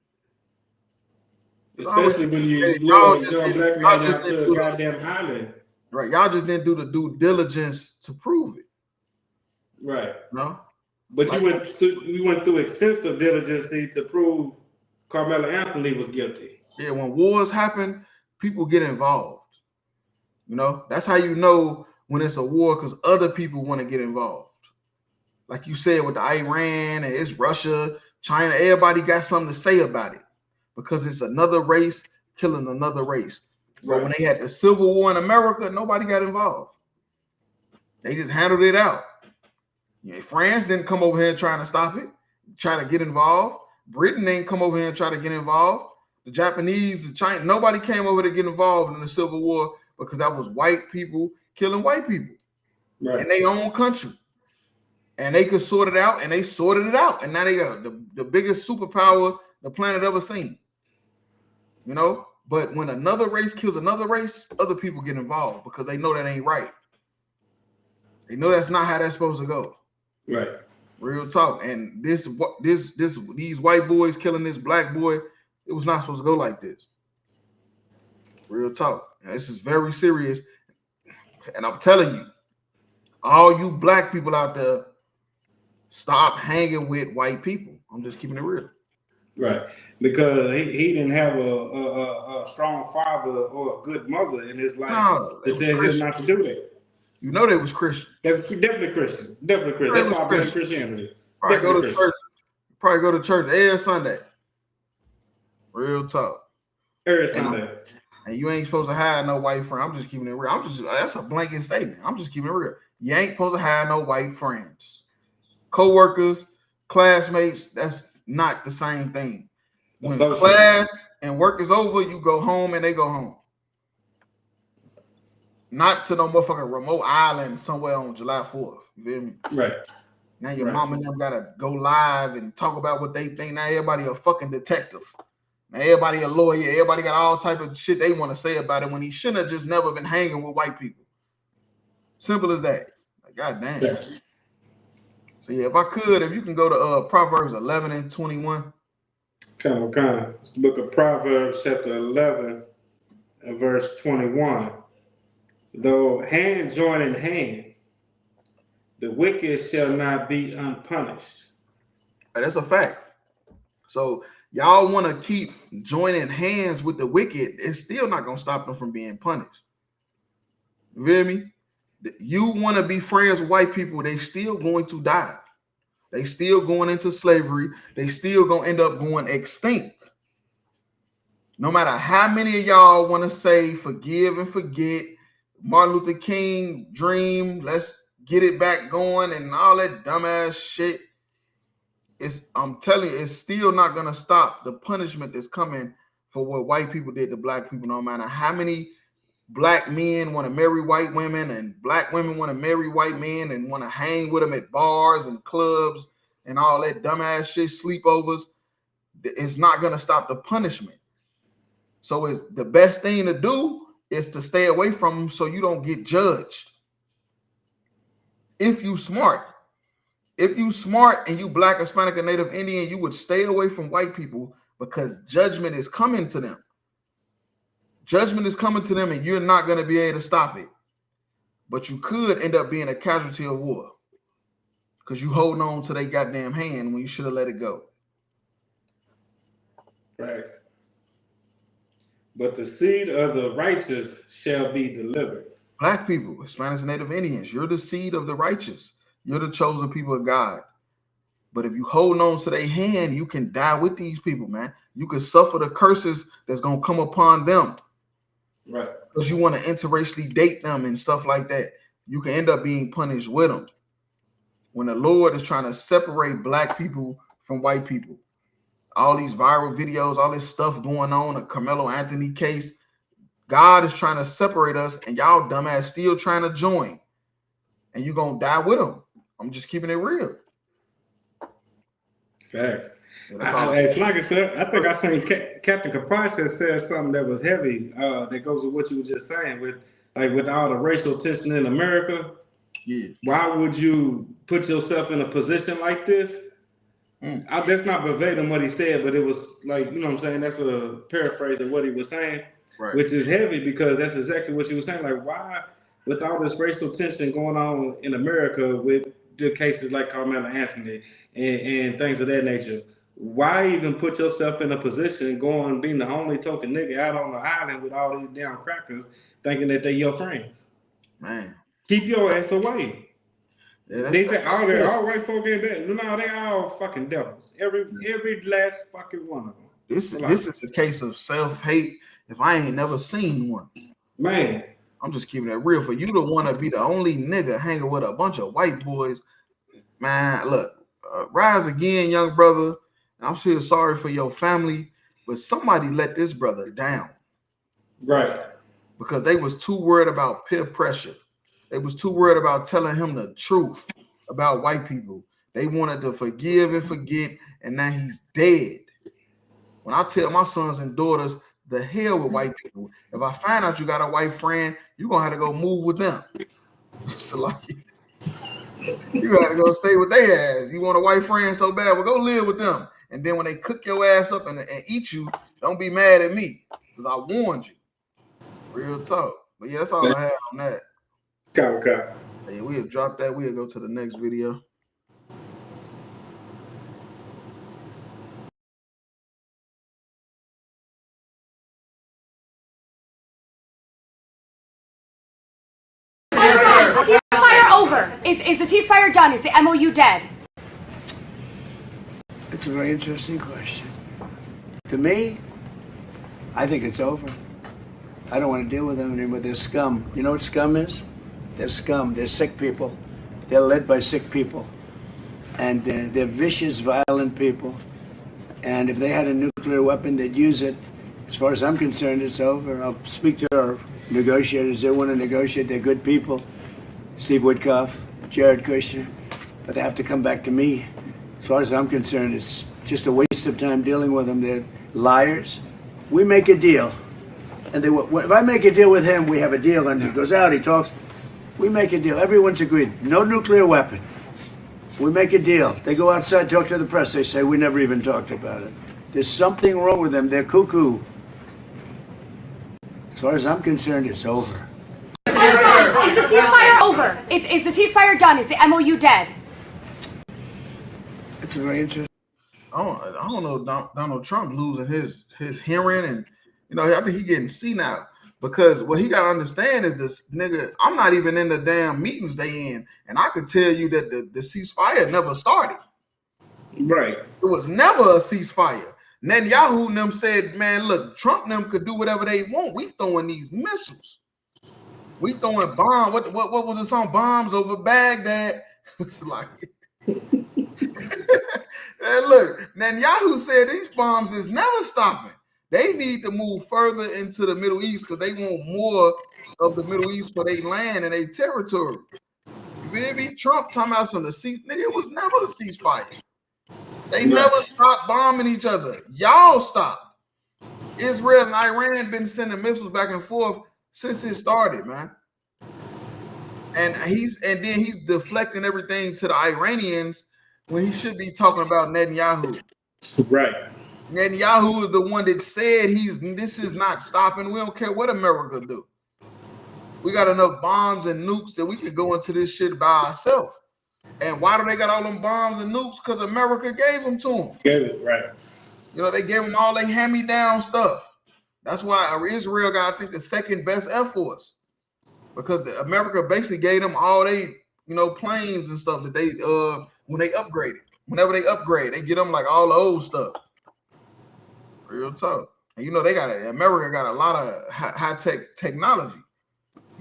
Especially when you lure a black man out to a goddamn island. Right. Y'all just didn't do the due diligence to prove it. Right. No. But we went through extensive diligence to prove Carmelo Anthony was guilty. Yeah, when wars happen, people get involved. You know, that's how you know when it's a war, because other people want to get involved. Like you said with the Iran and it's Russia, China, everybody got something to say about it because it's another race killing another race. But when they had the Civil War in America, nobody got involved. They just handled it out. Yeah, France didn't come over here trying to stop it, trying to get involved. Britain didn't come over here and try to get involved. The Japanese, the China, nobody came over to get involved in the Civil War because that was white people killing white people in their own country. And they could sort it out, and they sorted it out. And now they got the biggest superpower the planet ever seen. You know, But when another race kills another race, other people get involved because they know that ain't right. They know that's not how that's supposed to go. Right. Real talk. And these white boys killing this black boy, it was not supposed to go like this. Real talk. And this is very serious. And I'm telling you, all you black people out there, stop hanging with white people. I'm just keeping it real. Right. Because he didn't have a strong father or a good mother in his life to tell him not to do that. You know they was Christian. They was definitely Christian. Definitely Christian. That's why I blame Christianity. Probably go to church. Probably go to church every Sunday. Real talk. Every Sunday. And you ain't supposed to have no white friend. I'm just keeping it real. That's a blanket statement. I'm just keeping it real. You ain't supposed to have no white friends. Co-workers, classmates, that's not the same thing. When class and work is over, you go home and they go home. Not to no motherfucking remote island somewhere on July 4th. You feel me? Right. Now your mom and them gotta go live and talk about what they think. Now everybody a fucking detective. Now everybody a lawyer. Everybody got all type of shit they want to say about it when he shouldn't have just never been hanging with white people. Simple as that. Like, God damn. Yeah. So yeah, if you can go to Proverbs 11 and 21. Kind of. It's the book of Proverbs, chapter 11, and verse 21. Though hand join in hand, the wicked shall not be unpunished. That's a fact. So y'all want to keep joining hands with the wicked, it's still not going to stop them from being punished. You feel me? You want to be friends with white people, they still going to die. They still going into slavery. They still going to end up going extinct. No matter how many of y'all want to say forgive and forget, Martin Luther King dream, let's get it back going and all that dumbass shit. I'm telling you, it's still not going to stop the punishment that's coming for what white people did to black people. No matter how many black men want to marry white women and black women want to marry white men and want to hang with them at bars and clubs and all that dumbass shit, sleepovers, it's not going to stop the punishment. So it's the best thing to do is to stay away from them so you don't get judged. If you smart and you black, Hispanic, or Native Indian, you would stay away from white people because judgment is coming to them. Judgment is coming to them and you're not going to be able to stop it. But you could end up being a casualty of war because you holding on to their goddamn hand when you should have let it go. Right. But the seed of the righteous shall be delivered. Black people, Hispanics, and Native Indians, you're the seed of the righteous. You're the chosen people of God. But if you hold on to their hand, you can die with these people, man. You can suffer the curses that's going to come upon them. Right. Because you want to interracially date them and stuff like that. You can end up being punished with them. When the Lord is trying to separate black people from white people. All these viral videos, all this stuff going on, a Carmelo Anthony case. God is trying to separate us and y'all dumbass still trying to join. And you're going to die with them. I'm just keeping it real. Facts. It's like I said, I think I seen Captain Caprice said something that was heavy. That goes with what you were just saying with all the racial tension in America. Yeah. Why would you put yourself in a position like this? That's not verbatim what he said, but it was like, you know what I'm saying? That's a paraphrase of what he was saying, right. Which is heavy because that's exactly what you were saying. Like, why, with all this racial tension going on in America with the cases like Carmelo Anthony and things of that nature, why even put yourself in a position going being the only token nigga out on the island with all these damn crackers thinking that they're your friends? Man. Keep your ass away. Yeah, They say all white folk ain't that. No, they all fucking devils. Every last fucking one of them. This is a case of self-hate if I ain't never seen one. Man. I'm just keeping it real. For you to want to be the only nigga hanging with a bunch of white boys, man, look, rise again, young brother. I'm sure sorry for your family, but somebody let this brother down. Right. Because they was too worried about peer pressure. They was too worried about telling him the truth about white people. They wanted to forgive and forget, and now he's dead. When I tell my sons and daughters, the hell with white people. If I find out you got a white friend, you're gonna have to go move with them. So like, you gotta go stay with their ass. You want a white friend so bad, well, go live with them. And then when they cook your ass up and eat you, don't be mad at me because I warned you. Real talk. But yeah, that's all I have on that. Okay. Hey, we'll drop that. We'll go to the next video. Ceasefire over. Is the ceasefire done? Is the MOU dead? It's a very interesting question. To me, I think it's over. I don't want to deal with them anymore. They're scum. You know what scum is? They're scum. They're sick people. They're led by sick people. And they're vicious, violent people. And if they had a nuclear weapon, they'd use it. As far as I'm concerned, it's over. I'll speak to our negotiators. They want to negotiate. They're good people. Steve Witkoff, Jared Kushner. But they have to come back to me. As far as I'm concerned, it's just a waste of time dealing with them. They're liars. We make a deal. And if I make a deal with him, we have a deal. And he goes out, he talks. We make a deal. Everyone's agreed. No nuclear weapon. We make a deal. They go outside, talk to the press. They say, we never even talked about it. There's something wrong with them. They're cuckoo. As far as I'm concerned, it's over. Is the ceasefire over? Is the ceasefire done? Is the MOU dead? It's a very interesting. I don't know. Donald Trump losing his hearing, and I think he getting senile because what he got to understand is this nigga. I'm not even in the damn meetings they in, and I could tell you that the ceasefire never started. Right. It was never a ceasefire. Netanyahu and them said, man, look, Trump and them could do whatever they want. We throwing these missiles. We throwing bombs. What was the song? Bombs over Baghdad. It's like, and look, Netanyahu said these bombs is never stopping. They need to move further into the Middle East because they want more of the Middle East for their land and their territory. You feel me? Trump talking about some of the cease. Nigga, it was never a ceasefire. They never stopped bombing each other. Y'all stopped. Israel and Iran been sending missiles back and forth since it started, man. And then he's deflecting everything to the Iranians when he should be talking about Netanyahu. Right. Netanyahu is the one that said this is not stopping. We don't care what America do. We got enough bombs and nukes that we could go into this shit by ourselves. And why do they got all them bombs and nukes? Because America gave them to them. Gave it, right. They gave them all their hand-me-down stuff. That's why Israel got, I think, the second best Air Force. Because America basically gave them all they, planes and stuff that they, when they upgraded. Whenever they upgrade, they get them like all the old stuff. Real talk. And America got a lot of high-tech technology.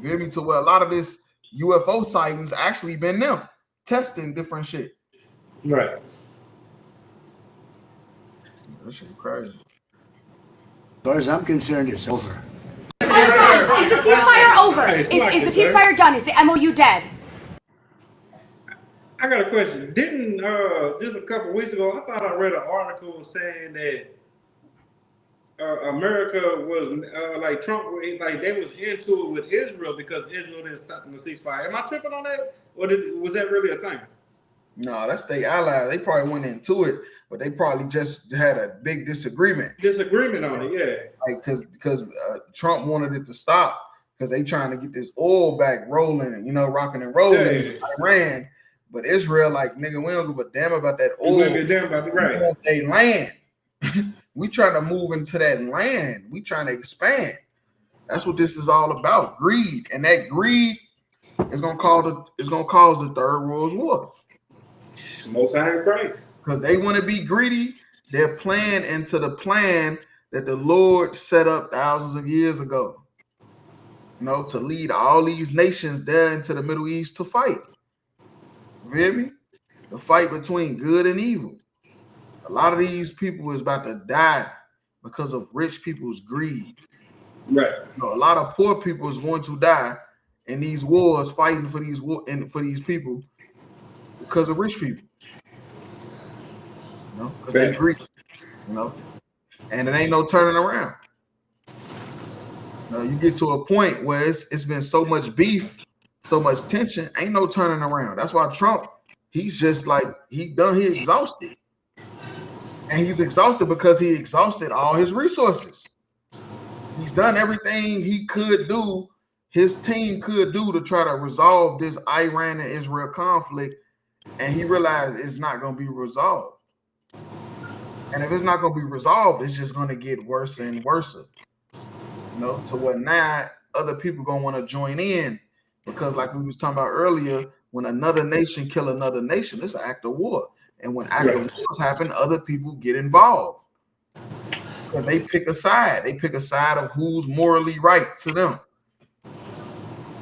You hear me? To where a lot of this UFO sightings actually been them testing different shit. Right. That shit crazy. As far as I'm concerned, it's over. Is the ceasefire over? Is the ceasefire done? Is the MOU dead? I got a question. Didn't just a couple weeks ago, I thought I read an article saying that America was like Trump, like they was into it with Israel because Israel didn't stop the ceasefire. Am I tripping on that, or was that really a thing? No, that's their ally. They probably went into it, but they probably just had a big disagreement. Disagreement on it, yeah. Like because Trump wanted it to stop because they trying to get this oil back rolling and rocking and rolling in Iran. But Israel, like, nigga, we don't give a damn about that oil. We don't give a damn about it, right? We want their land. We trying to move into that land. We trying to expand. That's what this is all about. Greed, and that greed is gonna cause the third world war. Most High in Christ. Because they want to be greedy. They're playing into the plan that the Lord set up thousands of years ago. To lead all these nations there into the Middle East to fight. You feel me? The fight between good and evil. A lot of these people is about to die because of rich people's greed. Right. A lot of poor people is going to die in these wars, fighting for these people because of rich people. Because they greedy. And it ain't no turning around. You get to a point where it's been so much beef, so much tension, ain't no turning around. That's why Trump, he's just like he exhausted. And he's exhausted because he exhausted all his resources. He's done everything he could do, his team could do to try to resolve this Iran and Israel conflict, and he realized it's not going to be resolved. And if it's not going to be resolved, it's just going to get worse and worse. To what now other people going to want to join in, because like we was talking about earlier, when another nation kill another nation, it's an act of war. And when act of wars happen, other people get involved. Because they pick a side. They pick a side of who's morally right to them.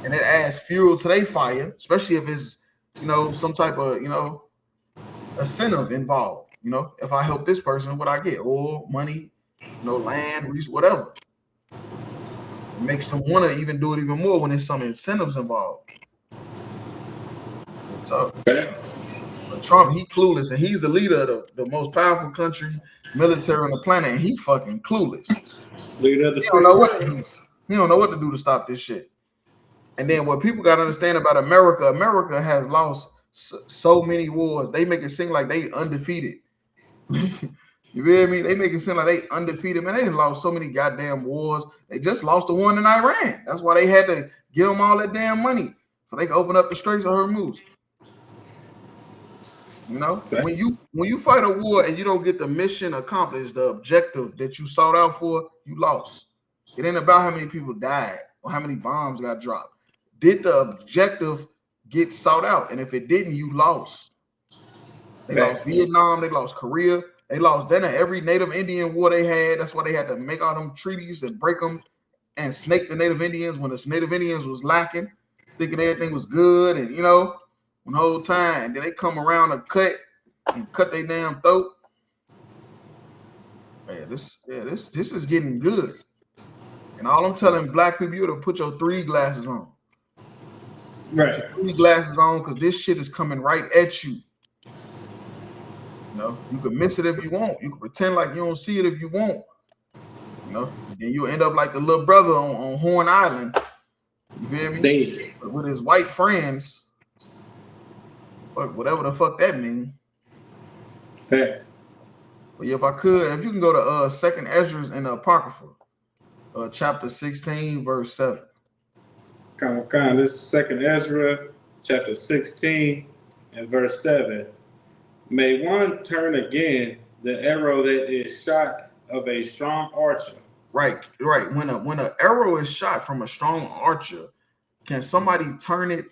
And it adds fuel to their fire, especially if it's, some type of, incentive involved. If I help this person, what I get? Oil, money, land, whatever. It makes them want to even do it even more when there's some incentives involved. So, but Trump, he clueless, and he's the leader of the most powerful country, military on the planet, and he fucking clueless. He don't know what to do. He don't know what to do to stop this shit. And then what people got to understand about America, America has lost so many wars. They make it seem like they undefeated. You feel me? They make it seem like they undefeated. Man, they done lost so many goddamn wars. They just lost the one in Iran. That's why they had to give them all that damn money so they could open up the Straits of Hormuz. When you fight a war and you don't get the mission accomplished, the objective that you sought out for, you lost. It ain't about how many people died or how many bombs got dropped. Did the objective get sought out? And if it didn't, you lost. They lost Vietnam, they lost Korea, they lost every Native Indian war they had. That's why they had to make all them treaties and break them and snake the Native Indians when the Native Indians was lacking, thinking everything was good, and the whole time, and then they come around and cut their damn throat. This is getting good. And all I'm telling black people, you to put your 3D glasses on. Right. Put your 3D glasses on, because this shit is coming right at you. You can miss it if you want. You can pretend like you don't see it if you want. Then you end up like the little brother on Horn Island. You feel me? With his white friends. Fuck, whatever the fuck that means. Facts. But if I could, if you can go to Second Ezra in the Apocrypha, chapter 16, verse 7. This is Second Ezra, chapter 16, and verse 7. May one turn again the arrow that is shot of a strong archer. Right. When an arrow is shot from a strong archer, can somebody turn it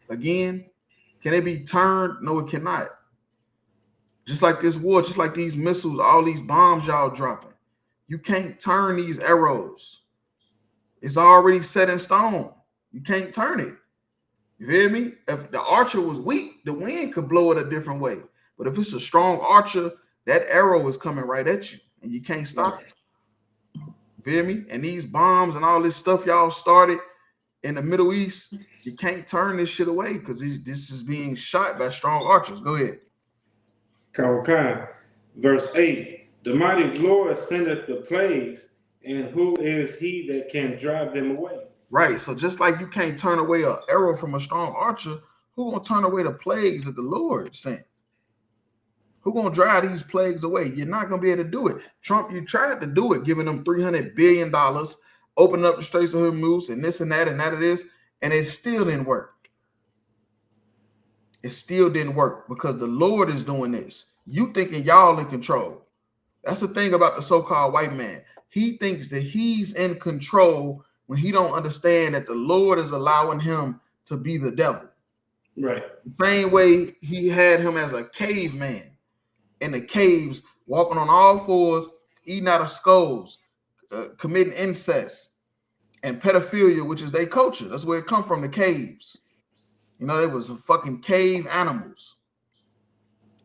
again? Can it be turned? No, it cannot. Just like this war, just like these missiles, all these bombs y'all dropping. You can't turn these arrows. It's already set in stone. You can't turn it. You hear me? If the archer was weak, the wind could blow it a different way. But if it's a strong archer, that arrow is coming right at you, and you can't stop it. You feel me? And these bombs and all this stuff y'all started in the Middle East, you can't turn this shit away because this is being shot by strong archers. Go ahead. Verse 8. The mighty Lord sendeth the plagues, and who is he that can drive them away? Right. So just like you can't turn away an arrow from a strong archer, who gonna turn away the plagues that the Lord sent? Who gonna drive these plagues away? You're not gonna be able to do it. Trump, you tried to do it, giving them $300 billion, opening up the Straits of Hormuz, and this and that it is, and it still didn't work. It still didn't work because the Lord is doing this. You thinking y'all in control. That's the thing about the so-called white man. He thinks that he's in control when he don't understand that the Lord is allowing him to be the devil. Right. The same way he had him as a caveman in the caves, walking on all fours, eating out of skulls, committing incest and pedophilia, which is their culture. That's where it come from, the caves. They was fucking cave animals.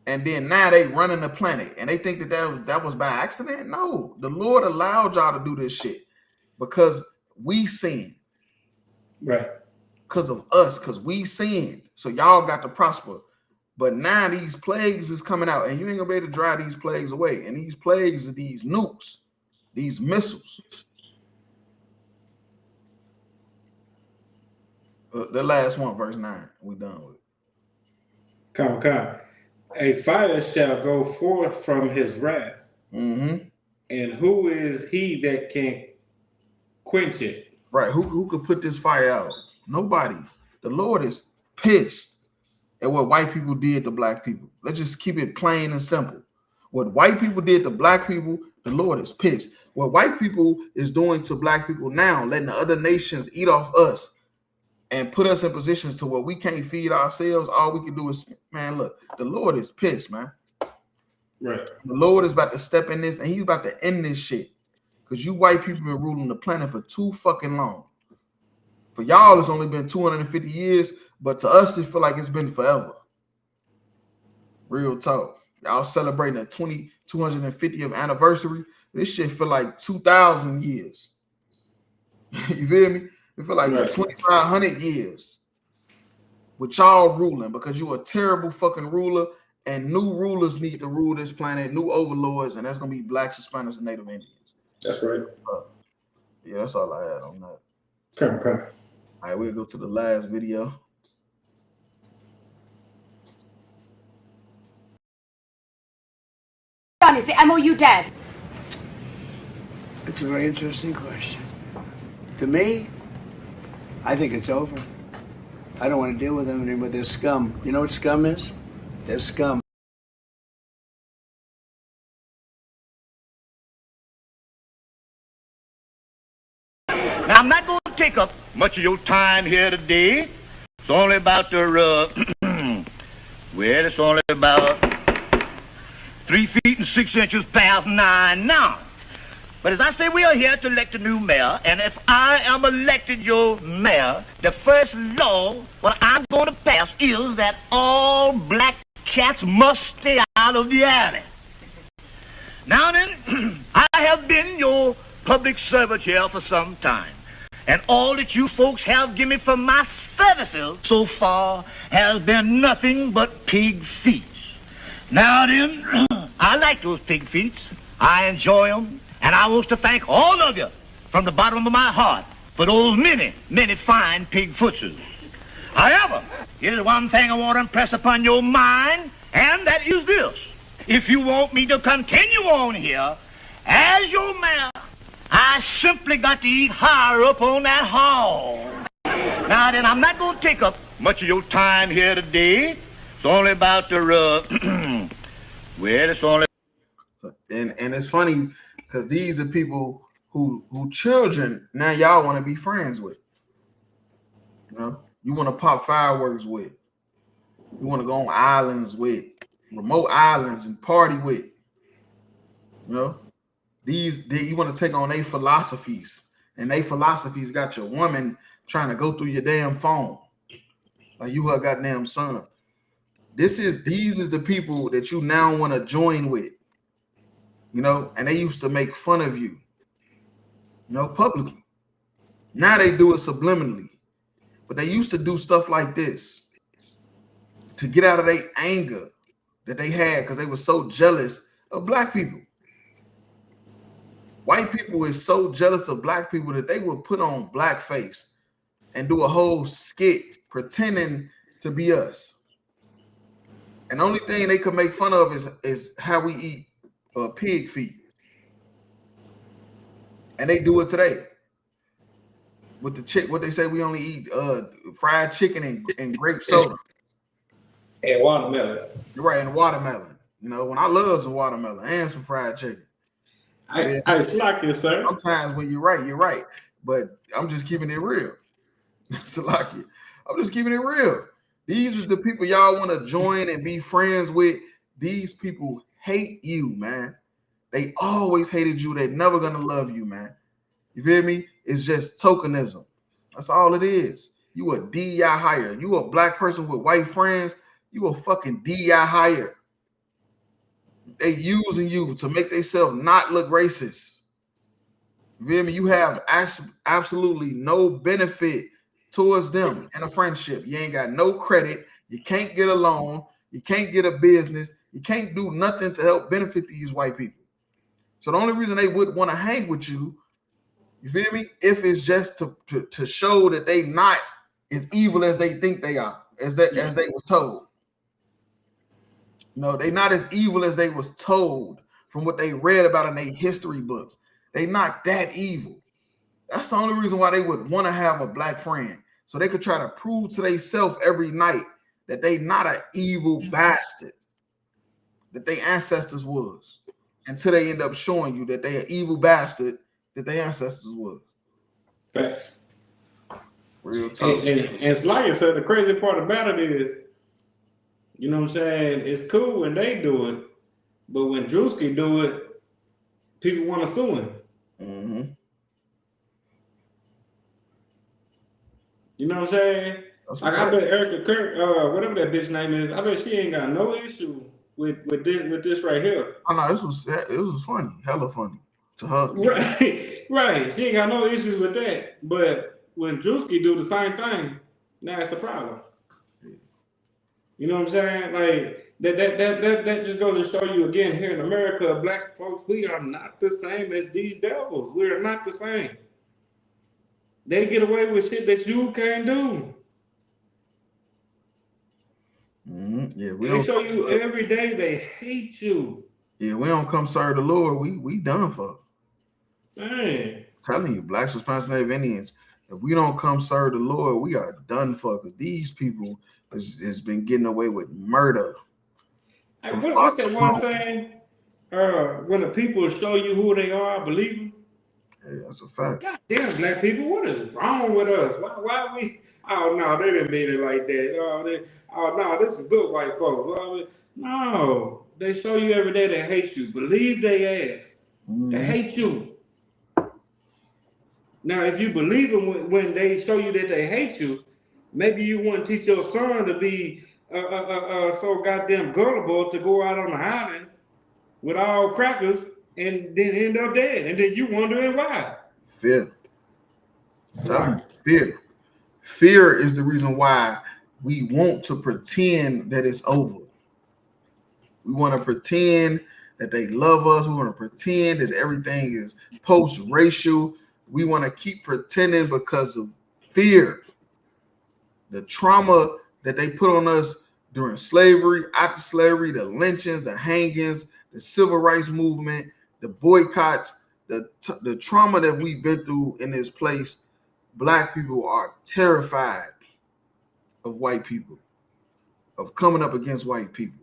And then now they running the planet, and they think that was by accident. No, the Lord allowed y'all to do this shit because we sinned. Right. Because of us, because we sinned. So y'all got to prosper. But now these plagues is coming out, and you ain't gonna be able to drive these plagues away. And these plagues are these nukes, these missiles. The last one, verse 9. We done with it. Come. A fire shall go forth from his wrath. Mm-hmm. And who is he that can quench it? Right. Who could put this fire out? Nobody. The Lord is pissed at what white people did to black people. Let's just keep it plain and simple. What white people did to black people, the Lord is pissed. What white people is doing to black people now, letting the other nations eat off us and put us in positions to where we can't feed ourselves. All we can do is, man, look, the Lord is pissed, man. Right. The Lord is about to step in this and he's about to end this shit. Because you white people been ruling the planet for too fucking long. For y'all, it's only been 250 years, but to us, it feel like it's been forever. Real talk. Y'all celebrating the 250th anniversary. This shit feel like 2,000 years. You feel me? It feel like 2,500 years with y'all ruling because you a terrible fucking ruler and new rulers need to rule this planet, new overlords, and that's going to be blacks, Hispanics, and Native Indians. That's right. Yeah, that's all I had on that. Come. All right, we'll go to the last video. Is the MOU dead? It's a very interesting question. To me, I think it's over. I don't want to deal with them anymore. They're scum. You know what scum is? They're scum. Now, I'm not going to take up much of your time here today. It's only about it's only about 3 feet and 6 inches past 9 now. But as I say, we are here to elect a new mayor, and if I am elected your mayor, the first law what I'm going to pass is that all black cats must stay out of the alley. Now then, I have been your public servant here for some time, and all that you folks have given me for my services so far has been nothing but pig feet. Now then, I like those pig feet. I enjoy them, and I want to thank all of you from the bottom of my heart for those many, many fine pig footses. However, here's one thing I want to impress upon your mind, and that is this. If you want me to continue on here as your mayor, I simply got to eat higher up on that hall. Now then, I'm not going to take up much of your time here today. It's only about it's only. And it's funny because these are people who children now y'all want to be friends with. You know, you want to pop fireworks with. You want to go on islands with, remote islands and party with. You know, you want to take on their philosophies, and their philosophies got your woman trying to go through your damn phone like you her goddamn son. These is the people that you now want to join with. You know, and they used to make fun of you, publicly. Now they do it subliminally. But they used to do stuff like this to get out of their anger that they had because they were so jealous of black people. White people is so jealous of black people that they would put on blackface and do a whole skit pretending to be us. And the only thing they could make fun of is how we eat pig feet. And they do it today. With the what they say we only eat fried chicken and grape soda. And watermelon. You're right, and watermelon. You know, when I love some watermelon and some fried chicken. I slack you, sir. Sometimes when you're right. But I'm just keeping it real. Salaki. I'm just keeping it real. These are the people y'all want to join and be friends with. These people hate you, man. They always hated you. They're never gonna love you, man. You feel me? It's just tokenism. That's all it is. You a DI hire. You a black person with white friends. You a fucking DI hire. They using you to make themselves not look racist. You feel me? You have absolutely no benefit towards them in a friendship. You ain't got no credit. You can't get a loan. You can't get a business. You can't do nothing to help benefit these white people. So the only reason they would want to hang with you, you feel me? If it's just to show that they not as evil as they think they are, as they were told. No, they not as evil as they was told from what they read about in their history books. They not that evil. That's the only reason why they would want to have a black friend, so they could try to prove to themselves every night that they not an evil bastard that their ancestors was, until they end up showing you that they an evil bastard that their ancestors was. Facts. Real talk. And like I said, the crazy part about it is, you know what I'm saying, it's cool when they do it, but when Drewski do it, people want to sue him. Mm-hmm. You know what I'm saying? Like, I bet Erica Kirk, whatever that bitch name is, I bet she ain't got no issue with this right here. Oh no, it was funny, hella funny to her. Right. She ain't got no issues with that. But when Drewski do the same thing, now it's a problem. You know what I'm saying? Like that just goes to show you again, here in America, black folks, we are not the same as these devils. We are not the same. They get away with shit that you can't do. Mm-hmm. Yeah, they show you every day they hate you. Yeah, we don't come serve the Lord. We done for. Man. I'm telling you, blacks, Hispanics, Native Indians, if we don't come serve the Lord, we are done for. Because these people has been getting away with murder. What's that one saying? When the people show you who they are, believe them. Yeah, that's a fact. God damn, black people, what is wrong with us? Why are we? Oh no, they didn't mean it like that. Oh no, this is good white folks. No, they show you every day they hate you. Believe they ass. They hate you. Now, if you believe them when they show you that they hate you, maybe you want to teach your son to be so goddamn gullible to go out on the island with all crackers and then end up dead, and then you wondering why. Fear. Fear. Fear is the reason why we want to pretend that it's over. We want to pretend that they love us. We want to pretend that everything is post-racial. We want to keep pretending because of fear. The trauma that they put on us during slavery, after slavery, the lynchings, the hangings, the civil rights movement, the boycotts, the trauma that we've been through in this place. Black people are terrified of white people, of coming up against white people.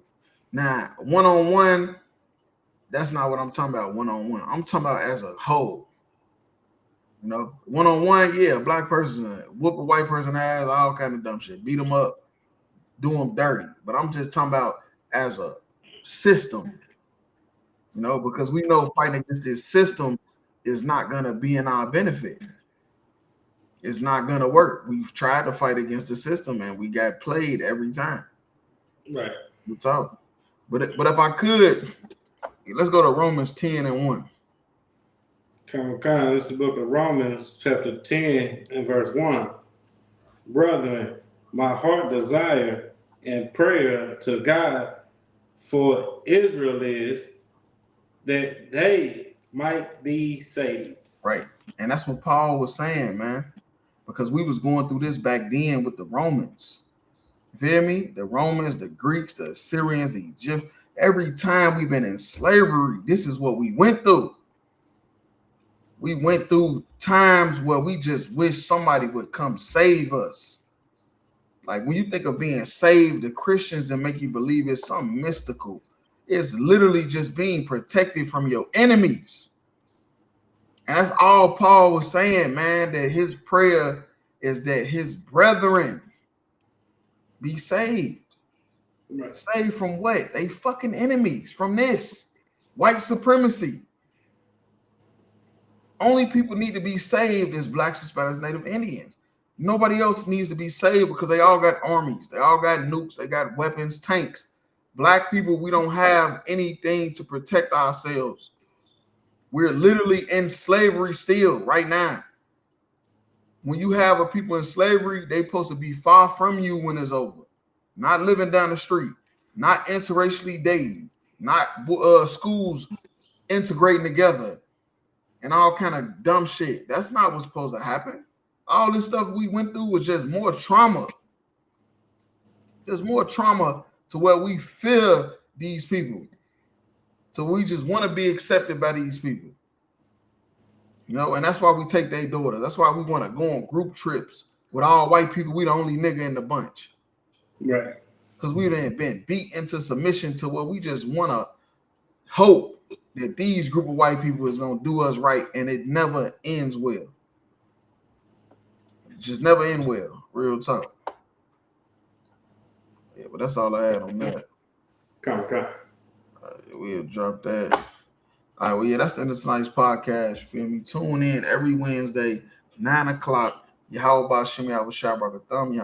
Now, one-on-one, that's not what I'm talking about one-on-one. I'm talking about as a whole. You know, one-on-one, yeah, a black person whoop a white person ass, all kind of dumb shit, beat them up, do them dirty. But I'm just talking about as a system, you know, because we know fighting against this system is not going to be in our benefit. It's not going to work. We've tried to fight against the system and we got played every time. Right. We talk. But if I could, let's go to Romans 10:1. It's the book of Romans, chapter 10 and verse 1. Brethren, my heart desire and prayer to God for Israel is that they might be saved. Right. And that's what Paul was saying, man. Because we was going through this back then with the Romans. You feel me? The Romans, the Greeks, the Assyrians, the Egyptians. Every time we've been in slavery, this is what we went through. We went through times where we just wish somebody would come save us. Like when you think of being saved, the Christians that make you believe it's something mystical. It's literally just being protected from your enemies. And that's all Paul was saying, man, that his prayer is that his brethren be saved. Right. Saved from what? They fucking enemies, from this white supremacy. Only people need to be saved is blacks, Hispanics, Native Indians. Nobody else needs to be saved because they all got armies. They all got nukes. They got weapons, tanks. Black people, we don't have anything to protect ourselves. We're literally in slavery still right now. When you have a people in slavery, they're supposed to be far from you when it's over. Not living down the street, not interracially dating, not schools integrating together and all kind of dumb shit. That's not what's supposed to happen. All this stuff we went through was just more trauma. There's more trauma to where we fear these people. So we just want to be accepted by these people. You know, and that's why we take their daughters. That's why we want to go on group trips with all white people. We the only nigga in the bunch. Right. Because we've been beat into submission to where we just want to hope that these group of white people is going to do us right, and it never ends well. It just never end well. Real talk. Yeah, but that's all I had on that. Come. We'll drop that. All right, well, yeah, that's the end of tonight's podcast. You feel me? Tune in every Wednesday, 9 o'clock. Yahweh Bashim, Yahweh Shabbat Thumb,